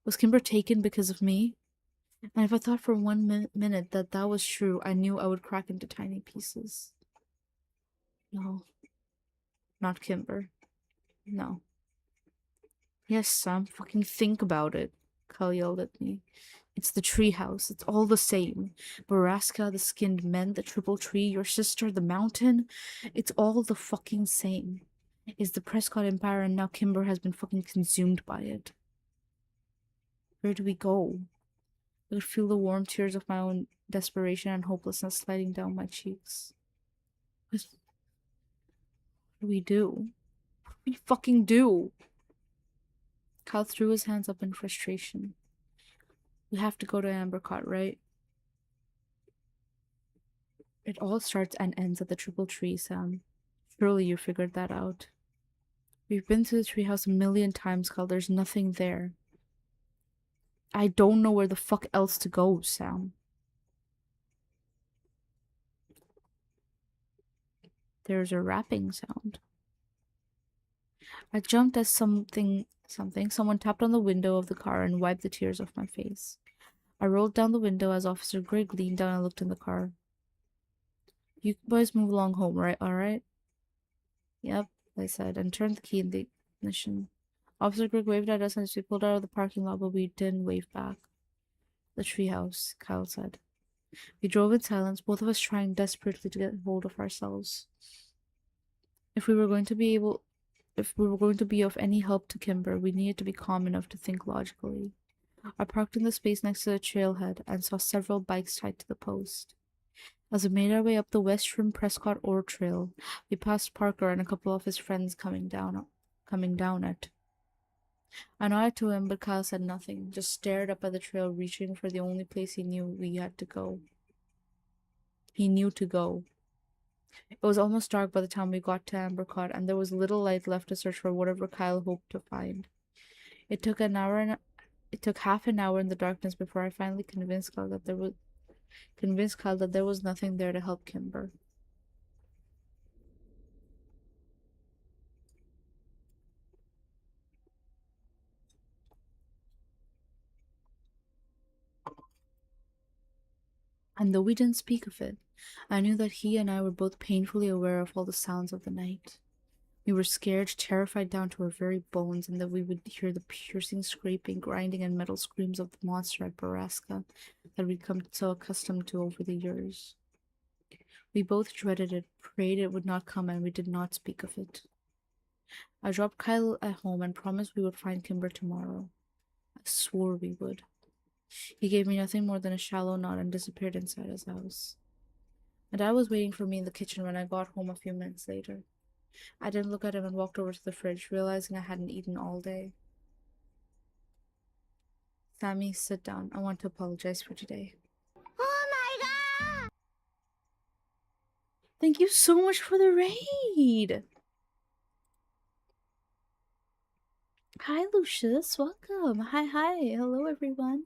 Was Kimber taken because of me? And if I thought for one minute that that was true, I knew I would crack into tiny pieces. No, not Kimber. No. Yes, Sam, fucking think about it, Kyle yelled at me. It's the treehouse. It's all the same. Borrasca, the skinned men, the triple tree, your sister, the mountain. It's all the fucking same. It's the Prescott Empire, and now Kimber has been fucking consumed by it. Where do we go? I could feel the warm tears of my own desperation and hopelessness sliding down my cheeks. What do we do? What do we fucking do? Kyle threw his hands up in frustration. We have to go to Ambercott, right? It all starts and ends at the Triple Tree, Sam. Surely you figured that out. We've been to the treehouse a million times, Kyle. There's nothing there. I don't know where the fuck else to go, Sam. There's a rapping sound. I jumped as someone tapped on the window of the car and wiped the tears off my face. I rolled down the window as Officer Grigg leaned down and looked in the car. You boys move along home, right? All right? Yep, I said, and turned the key in the ignition. Officer Grigg waved at us as we pulled out of the parking lot, but we didn't wave back. The treehouse, Kyle said. We drove in silence, both of us trying desperately to get hold of ourselves. If we were going to be able if we were going to be of any help to Kimber, we needed to be calm enough to think logically. I parked in the space next to the trailhead and saw several bikes tied to the post. As we made our way up the West Rim Prescott Ore Trail, we passed Parker and a couple of his friends coming down it. I nodded to him, but Kyle said nothing, just stared up at the trail, reaching for the only place he knew we had to go. He knew to go. It was almost dark by the time we got to Ambercott, and there was little light left to search for whatever Kyle hoped to find. It took half an hour in the darkness before I finally convinced Kyle that there was nothing there to help Kimber. And though we didn't speak of it, I knew that he and I were both painfully aware of all the sounds of the night. We were scared, terrified down to our very bones, and that we would hear the piercing, scraping, grinding, and metal screams of the monster at Borrasca that we'd come so accustomed to over the years. We both dreaded it, prayed it would not come, and we did not speak of it. I dropped Kyle at home and promised we would find Kimber tomorrow. I swore we would. He gave me nothing more than a shallow nod and disappeared inside his house. My dad was waiting for me in the kitchen when I got home a few minutes later. I didn't look at him and walked over to the fridge, realizing I hadn't eaten all day. Sammy, sit down. I want to apologize for today. Oh my god! Thank you so much for the raid! Hi, Lucius. Welcome. Hi. Hello, everyone.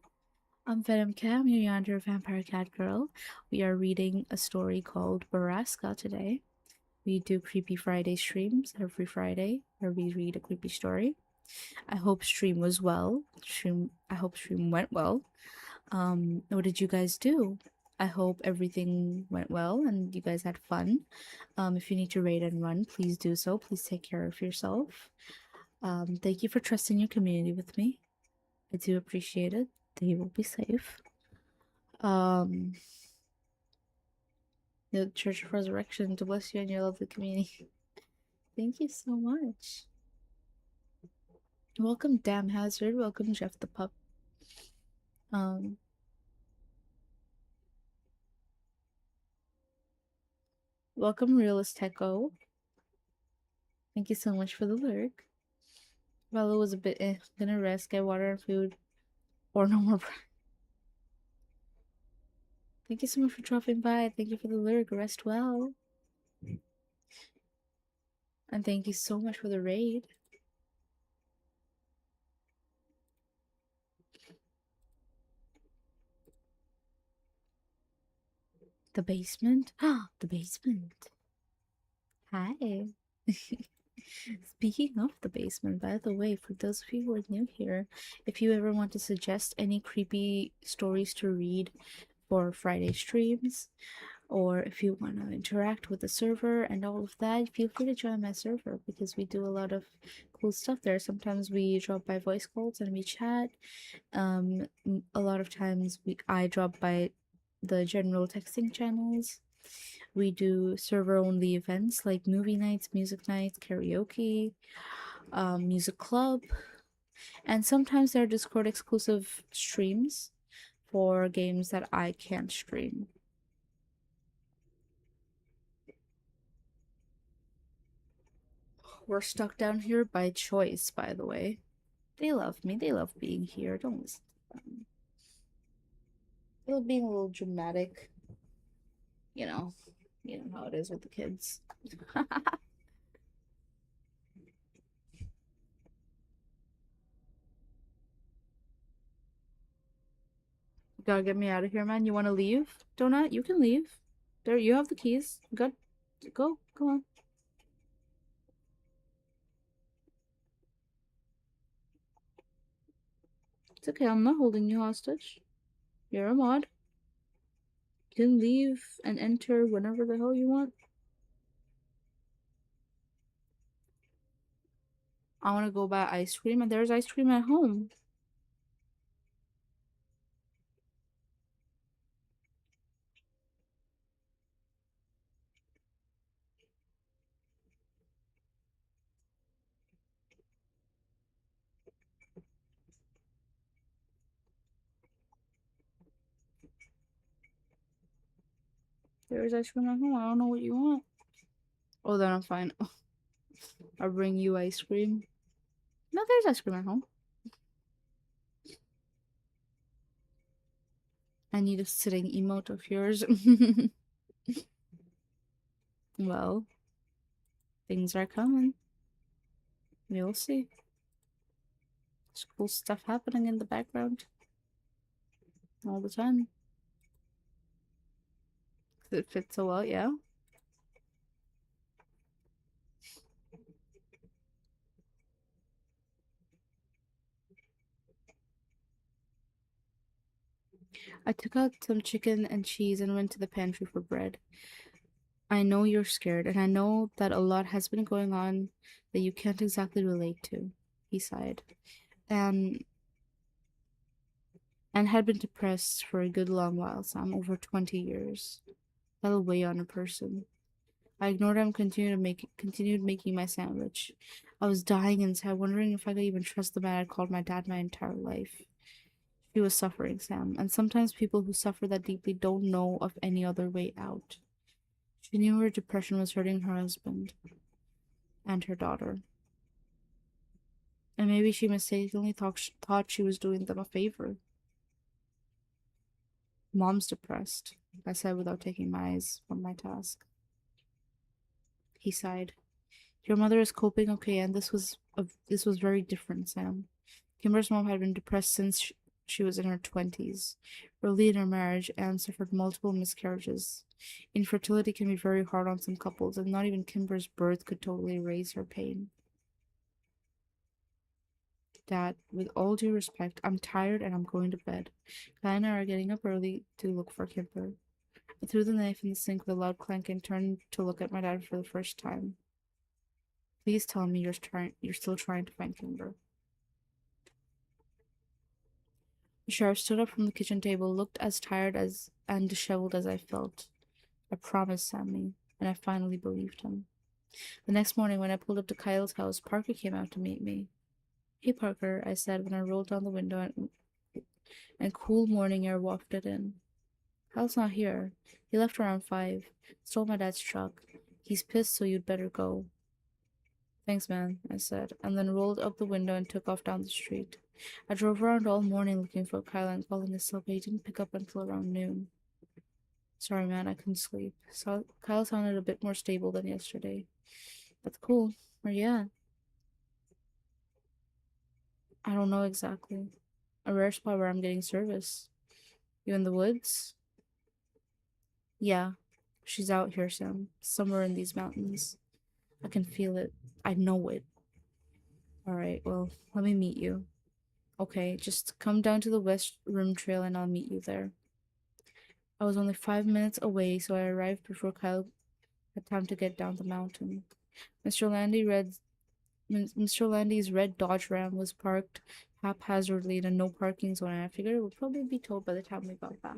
I'm Venom Cat. I'm your yonder vampire cat girl. We are reading a story called Borrasca today. We do Creepy Friday streams every Friday where we read a creepy story. I hope stream was well. I hope stream went well. What did you guys do? I hope everything went well and you guys had fun. If you need to raid and run, please do so. Please take care of yourself. Thank you for trusting your community with me. I do appreciate it. They will be safe. The Church of Resurrection to bless you and your lovely community. Thank you so much. Welcome, Damn Hazard. Welcome, Jeff the Pup. Welcome, Realist Techo. Thank you so much for the lurk. Valo was a bit gonna rest, get water and food, or no more. Thank you so much for dropping by. Thank you for the lurk. Rest well. And thank you so much for the raid. The basement? Ah, the basement. Hi. Speaking of the basement, by the way, for those of you who are new here, if you ever want to suggest any creepy stories to read for Friday streams, or if you want to interact with the server and all of that, feel free to join my server because we do a lot of cool stuff there. Sometimes we drop by voice calls and we chat. A lot of times I drop by the general texting channels. We do server only events like movie nights, music nights, karaoke, music club, and sometimes there are Discord exclusive streams for games that I can't stream. We're stuck down here by choice, by the way. They love me. They love being here. Don't listen to them. They love being a little dramatic. You know how it is with the kids. You gotta get me out of here, man. You wanna leave? Donut, you can leave. There, you have the keys. Good. Go. Come on. It's okay, I'm not holding you hostage. You're a mod. You can leave and enter whenever the hell you want. I want to go buy ice cream, and there's ice cream at home. There's ice cream at home. I don't know what you want. Oh, then I'm fine. I'll bring you ice cream. No, there's ice cream at home. I need a sitting emote of yours. Well, things are coming. You'll see. There's cool stuff happening in the background all the time. It fits so well, yeah. I took out some chicken and cheese and went to the pantry for bread. I know you're scared, and I know that a lot has been going on that you can't exactly relate to, he sighed. And and had been depressed for a good long while, Sam, over 20 years. That'll weigh on a person. I ignored him, continued making my sandwich. I was dying inside, wondering if I could even trust the man I'd called my dad my entire life. She was suffering, Sam, and sometimes people who suffer that deeply don't know of any other way out. She knew her depression was hurting her husband and her daughter, and maybe she mistakenly thought she was doing them a favor. Mom's depressed, I said without taking my eyes from my task. He sighed. Your mother is coping okay, and this was very different, Sam. Kimber's mom had been depressed since she was in her 20s. Early in her marriage, Anne suffered multiple miscarriages. Infertility can be very hard on some couples, and not even Kimber's birth could totally erase her pain. Dad, with all due respect, I'm tired and I'm going to bed. Kai and I are getting up early to look for Kimber. I threw the knife in the sink with a loud clank and turned to look at my dad for the first time. Please tell me you're still trying to find Kimber. The sheriff stood up from the kitchen table, looked as tired as and disheveled as I felt. I promised Sammy, and I finally believed him. The next morning, when I pulled up to Kyle's house, Parker came out to meet me. Hey, Parker, I said when I rolled down the window and cool morning air wafted in. Kyle's not here. He left around 5. Stole my dad's truck. He's pissed, so you'd better go. Thanks, man, I said, and then rolled up the window and took off down the street. I drove around all morning looking for Kyle and calling his cell, but he didn't pick up until around noon. Sorry, man, I couldn't sleep. So Kyle sounded a bit more stable than yesterday. That's cool. Where you at? I don't know exactly. A rare spot where I'm getting service. You in the woods? Yeah. She's out here, Sam. Somewhere in these mountains. I can feel it. I know it. Alright, well, let me meet you. Okay, just come down to the West Rim Trail and I'll meet you there. I was only 5 minutes away, so I arrived before Kyle had time to get down the mountain. Mr. Landy red Mr. Landy's red Dodge Ram was parked haphazardly in a no parking zone, and I figured it would probably be towed by the time we got back.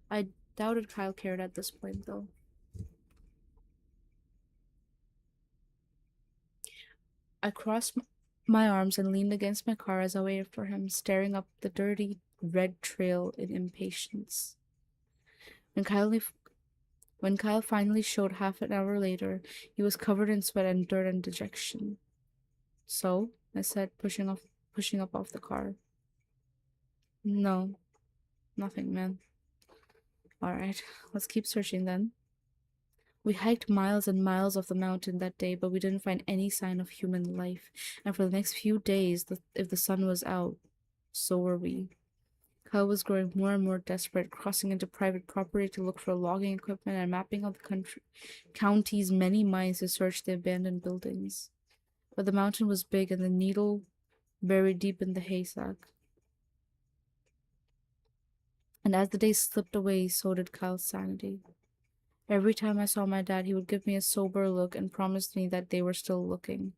I doubted Kyle cared at this point, though. I crossed my arms and leaned against my car as I waited for him, staring up the dirty red trail in impatience. When Kyle when Kyle finally showed half an hour later, he was covered in sweat and dirt and dejection. So, I said, pushing up off the car. No, nothing, man. Alright, let's keep searching then. We hiked miles and miles of the mountain that day, but we didn't find any sign of human life. And for the next few days, if the sun was out, so were we. Kyle was growing more and more desperate, crossing into private property to look for logging equipment and mapping out the county's many mines to search the abandoned buildings. But the mountain was big, and the needle buried deep in the haystack. And as the days slipped away, so did Kyle's sanity. Every time I saw my dad, he would give me a sober look and promise me that they were still looking.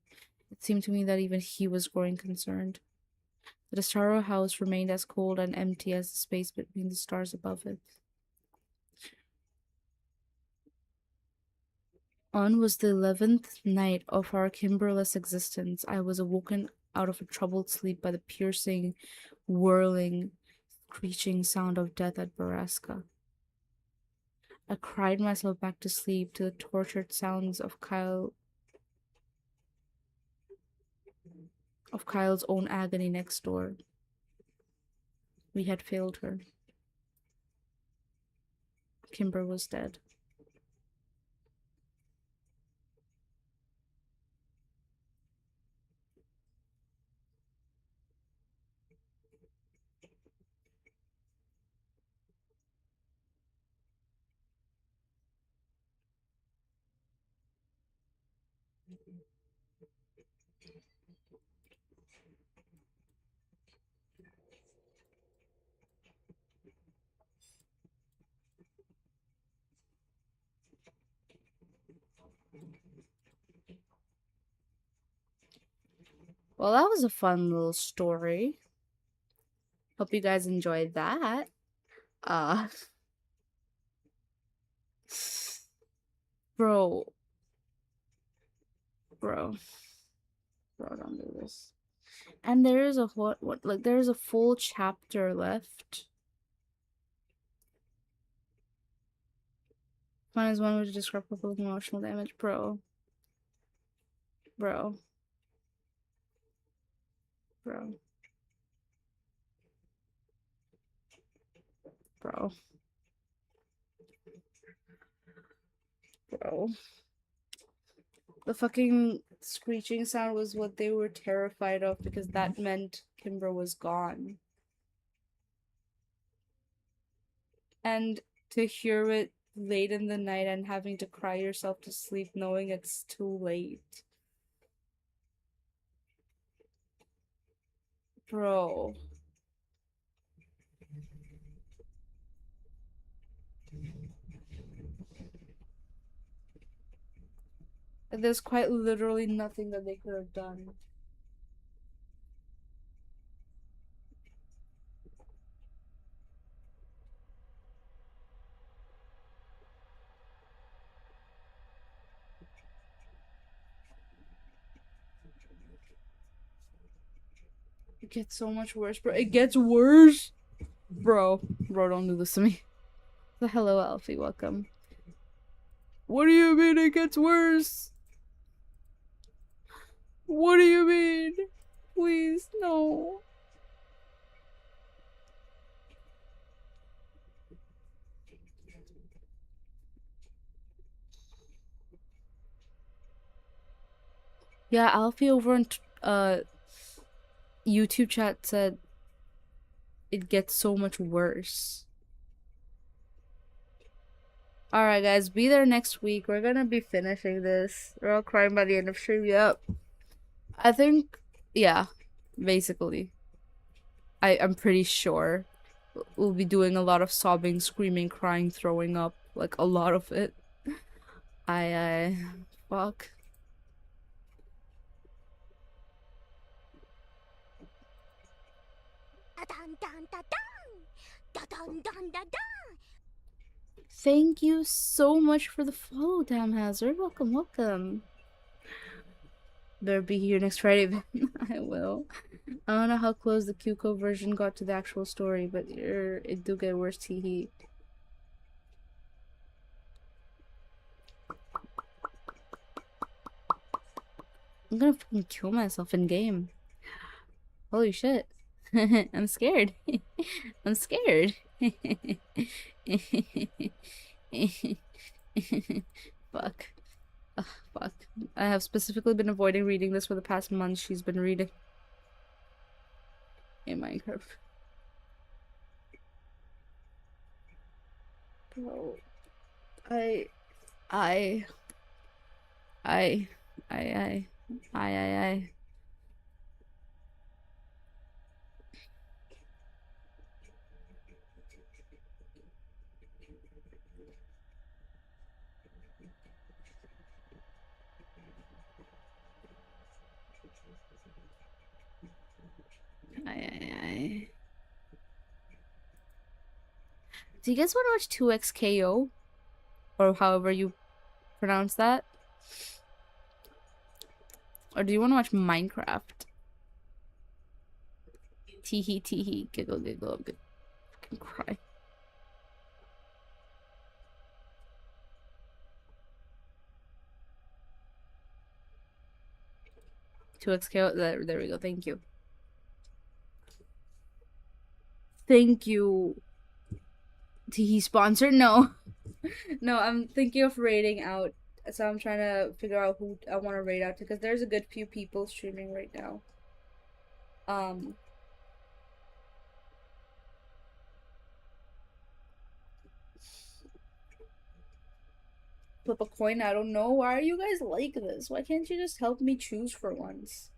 It seemed to me that even he was growing concerned. The Taro house remained as cold and empty as the space between the stars above it. On was the 11th night of our Kimberless existence. I was awoken out of a troubled sleep by the piercing, whirling, screeching sound of death at Borrasca. I cried myself back to sleep to the tortured sounds of Kyle's own agony next door. We had failed her. Kimber was dead. Well, that was a fun little story. Hope you guys enjoyed that. Uh bro, bro, bro, don't do this. And there is a what like there is a full chapter left. Fun is one way to describe public emotional damage, bro. Bro. Bro. Bro. Bro. The fucking screeching sound was what they were terrified of because that meant Kimber was gone. And to hear it late in the night and having to cry yourself to sleep knowing it's too late. Bro. There's quite literally nothing that they could have done. It gets so much worse, bro. It gets worse. Bro. Bro, don't do this to me. So, hello, Alfie. Welcome. What do you mean it gets worse? What do you mean? Please, no. Yeah, Alfie over on YouTube chat said it gets so much worse. Alright, guys, be there next week. We're gonna be finishing this. We're all crying by the end of stream. Yep. I think, yeah, basically. I'm pretty sure we'll be doing a lot of sobbing, screaming, crying, throwing up. Like, a lot of it. Fuck. Thank you so much for the follow, Damn Hazard. Welcome, welcome. Better be here next Friday. I will. I don't know how close the Kyuko version got to the actual story, but it do get worse, teehee. I'm gonna fucking kill myself in game. Holy shit. I'm scared. I'm scared. Fuck. Ugh, fuck. I have specifically been avoiding reading this for the past month. She's been reading in Minecraft. Bro. I. I. I. I. I. I. Ay, ay, ay. Do you guys want to watch 2XKO? Or however you pronounce that? Or do you want to watch Minecraft? Teehee teehee. Giggle giggle. I'm gonna fucking cry. 2XKO. There we go. Thank you. Thank you. Teehee sponsor? No. No, I'm thinking of rating out. So I'm trying to figure out who I want to rate out to because there's a good few people streaming right now. Um, Flip a coin. I don't know. Why are you guys like this? Why can't you just help me choose for once?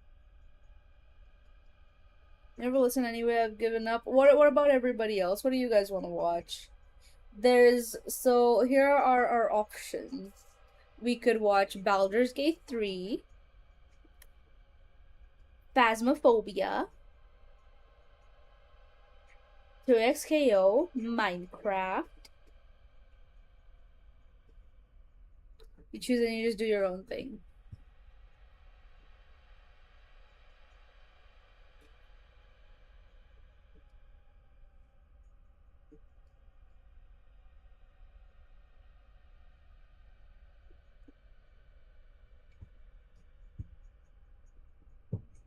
Never listen anyway. I've given up. What about everybody else? What do you guys want to watch? So here are our options. We could watch Baldur's Gate 3, Phasmophobia, 2XKO, Minecraft. You choose and you just do your own thing.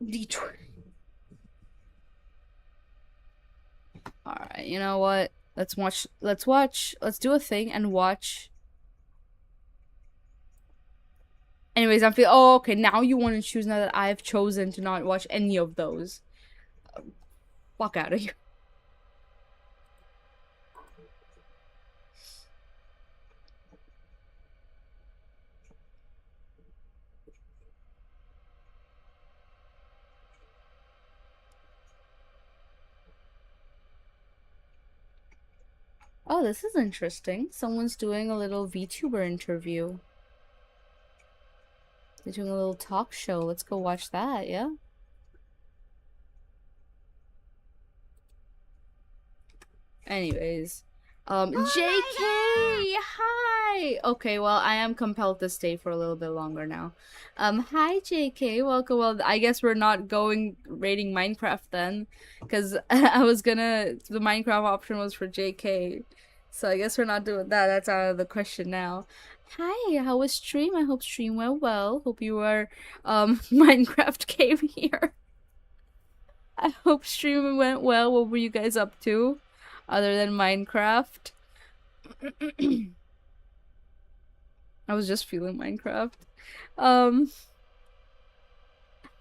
Detroit. Alright, you know what? Let's do a thing and watch. Anyways, I'm feeling. Oh, okay. Now you want to choose now that I've chosen to not watch any of those. Fuck out of here. Oh, this is interesting. Someone's doing a little VTuber interview. They're doing a little talk show. Let's go watch that, yeah? Anyways. JK! Hi! Okay, well, I am compelled to stay for a little bit longer now. Hi, JK. Welcome. Well, I guess we're not going rating Minecraft then. Because I was gonna... The Minecraft option was for JK. So I guess we're not doing that. That's out of the question now. Hi, how was stream? I hope stream went well. Hope you were, Minecraft came here. I hope stream went well. What were you guys up to? Other than Minecraft? I was just feeling Minecraft.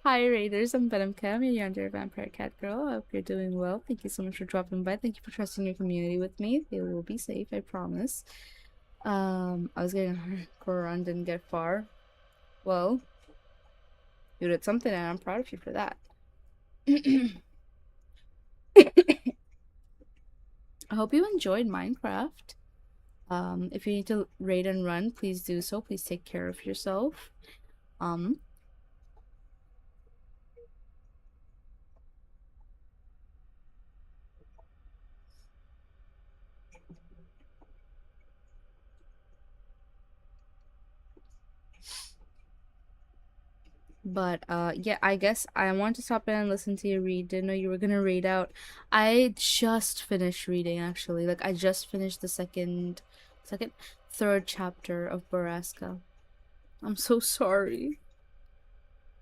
Hi Raiders, I'm Venom Cam, you're under Vampire Cat Girl. I hope you're doing well. Thank you so much for dropping by. Thank you for trusting your community with me. They will be safe, I promise. I was getting Koran, didn't get far. Well, you did something and I'm proud of you for that. I hope you enjoyed Minecraft. If you need to raid and run, please do so. Please take care of yourself. But yeah, I guess I want to stop in and listen to you read. Didn't know you were gonna read out. I just finished reading actually. Like I just finished the third chapter of Borrasca. I'm so sorry.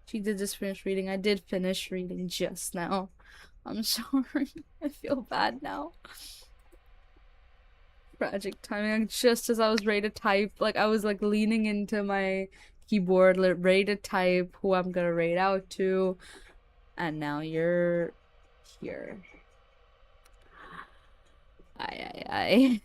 She did just finish reading. I did finish reading just now. I'm sorry. I feel bad now. Tragic timing. Like, just as I was ready to type, like I was like leaning into my keyboard, ready to type who I'm gonna rate out to, and now you're here. Ay.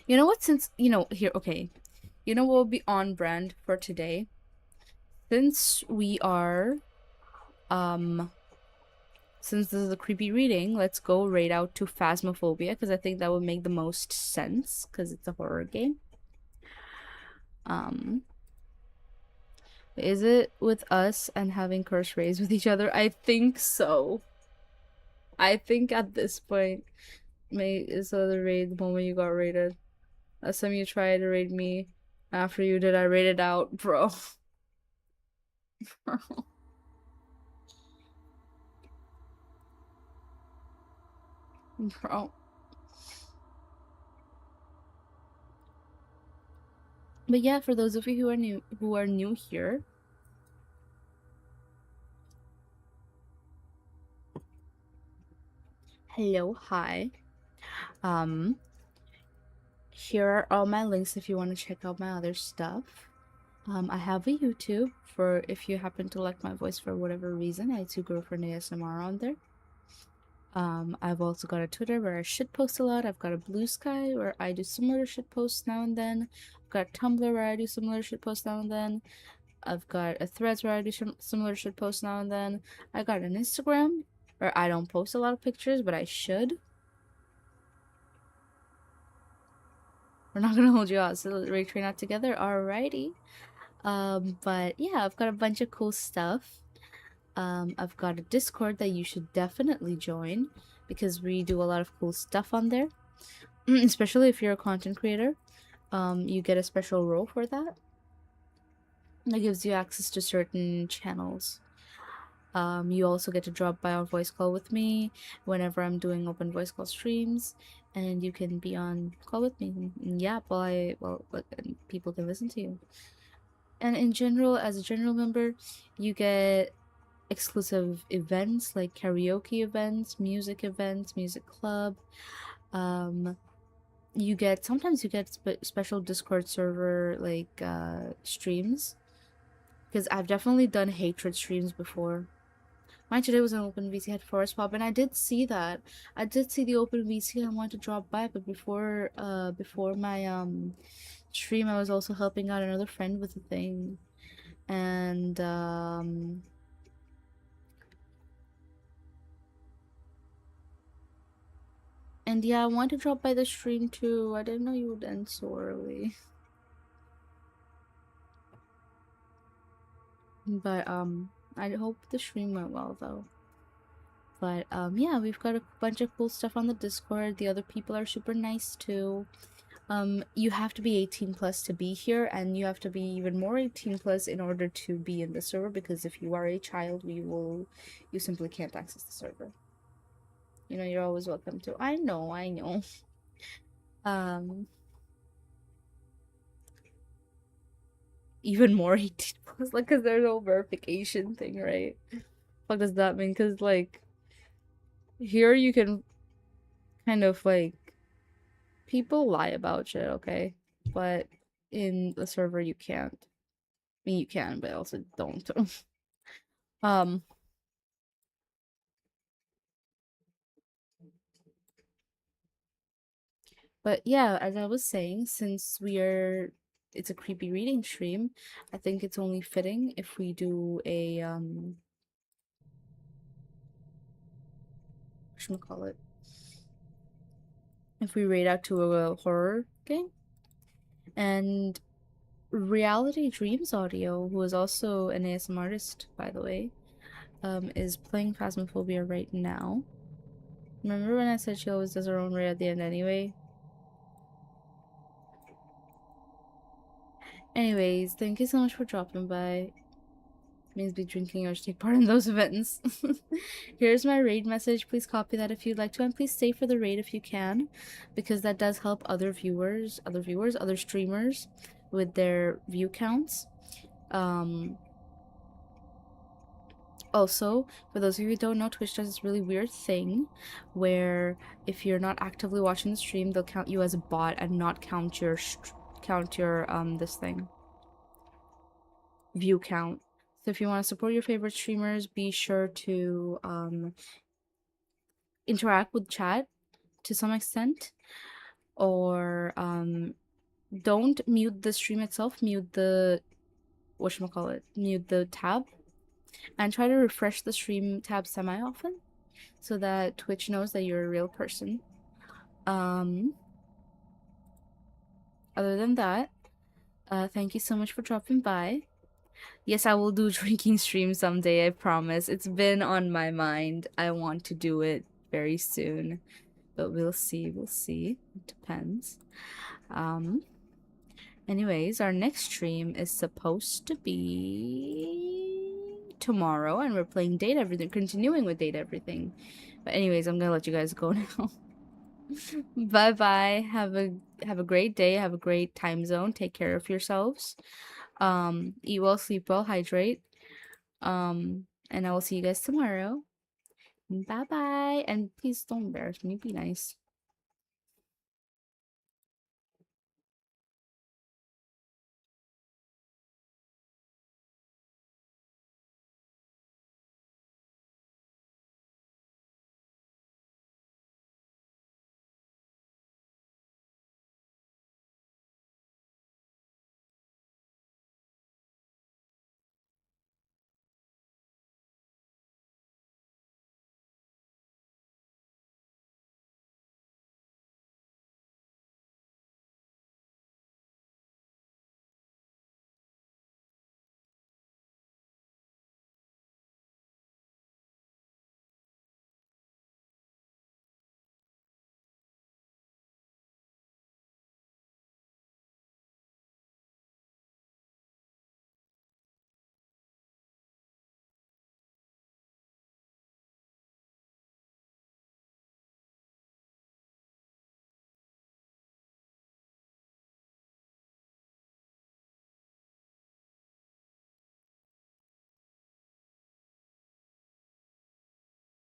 You know what? Since you know here, okay. You know what will be on brand for today? Since we are since this is a creepy reading, let's go right out to Phasmophobia because I think that would make the most sense because it's a horror game. Um, is it with us and having curse rays with each other? I think so. I think at this point, is the raid the moment you got raided. Last time you tried to raid me, after you did, I raided out, bro. Bro. But yeah, for those of you who are new here, hello, hi. Um, here are all my links if you want to check out my other stuff. I have a YouTube for if you happen to like my voice for whatever reason. I do Girlfriend ASMR on there. I've also got a Twitter where I shit post a lot. I've got a Blue Sky where I do similar shit posts now and then. I've got a Tumblr where I do similar shit posts now and then. I've got a Threads where I do similar shit posts now and then. I got an Instagram where I don't post a lot of pictures, but I should. We're not gonna hold you out, so we're train out together. Alrighty. But yeah, I've got a bunch of cool stuff. I've got a Discord that you should definitely join because we do a lot of cool stuff on there. Especially if you're a content creator. You get a special role for that. That gives you access to certain channels. You also get to drop by on voice call with me whenever I'm doing open voice call streams, and you can be on call with me and yap while people can listen to you. And in general, as a general member, you get exclusive events like karaoke events, music club. You get sometimes you get special Discord server like streams because I've definitely done hatred streams before. Mine today was an open VC at Forest Pop, and I did see that. I did see the open VC and I wanted to drop by, but before my stream, I was also helping out another friend with a thing, and yeah, I wanted to drop by the stream too. I didn't know you would end so early, but I hope the stream went well though. But yeah, we've got a bunch of cool stuff on the Discord. The other people are super nice too. You have to be 18 plus to be here, and you have to be even more 18 plus in order to be in the server, because if you are a child, you simply can't access the server. You know, you're always welcome to. I know. Um, Even more 18 plus, like, cause there's no verification thing, right? What does that mean? Cause like, here you can kind of like, people lie about shit, okay? But in the server you can't. I mean, you can, but also don't. um, but yeah, as I was saying, since it's a creepy reading stream, I think it's only fitting if we do a whatchamacallit, if we raid out to a horror game. And Reality Dreams Audio, who is also an ASM artist, by the way, is playing Phasmophobia right now. Remember when I said she always does her own raid at the end anyway? Anyways, thank you so much for dropping by. Means be drinking or take part in those events. Here's my raid message. Please copy that if you'd like to, and please stay for the raid if you can, because that does help other streamers with their view counts. Also, for those of you who don't know, Twitch does this really weird thing where if you're not actively watching the stream, they'll count you as a bot and not count your this thing, view count. So if you want to support your favorite streamers, be sure to interact with chat to some extent, or don't mute the stream itself, mute the mute the tab, and try to refresh the stream tab semi often. so that Twitch knows that you're a real person. Um, Other than that, thank you so much for dropping by. Yes, I will do drinking stream someday, I promise. It's been on my mind. I want to do it very soon. But we'll see, we'll see. It depends. Um, Anyways, our next stream is supposed to be tomorrow, and we're playing Date Everything, continuing with Date Everything. But anyways, I'm gonna let you guys go now. Bye bye. Have a great day. Have a great time zone. Take care of yourselves. Eat well, sleep well, hydrate. And I will see you guys tomorrow. Bye bye. And please don't embarrass me. Be nice.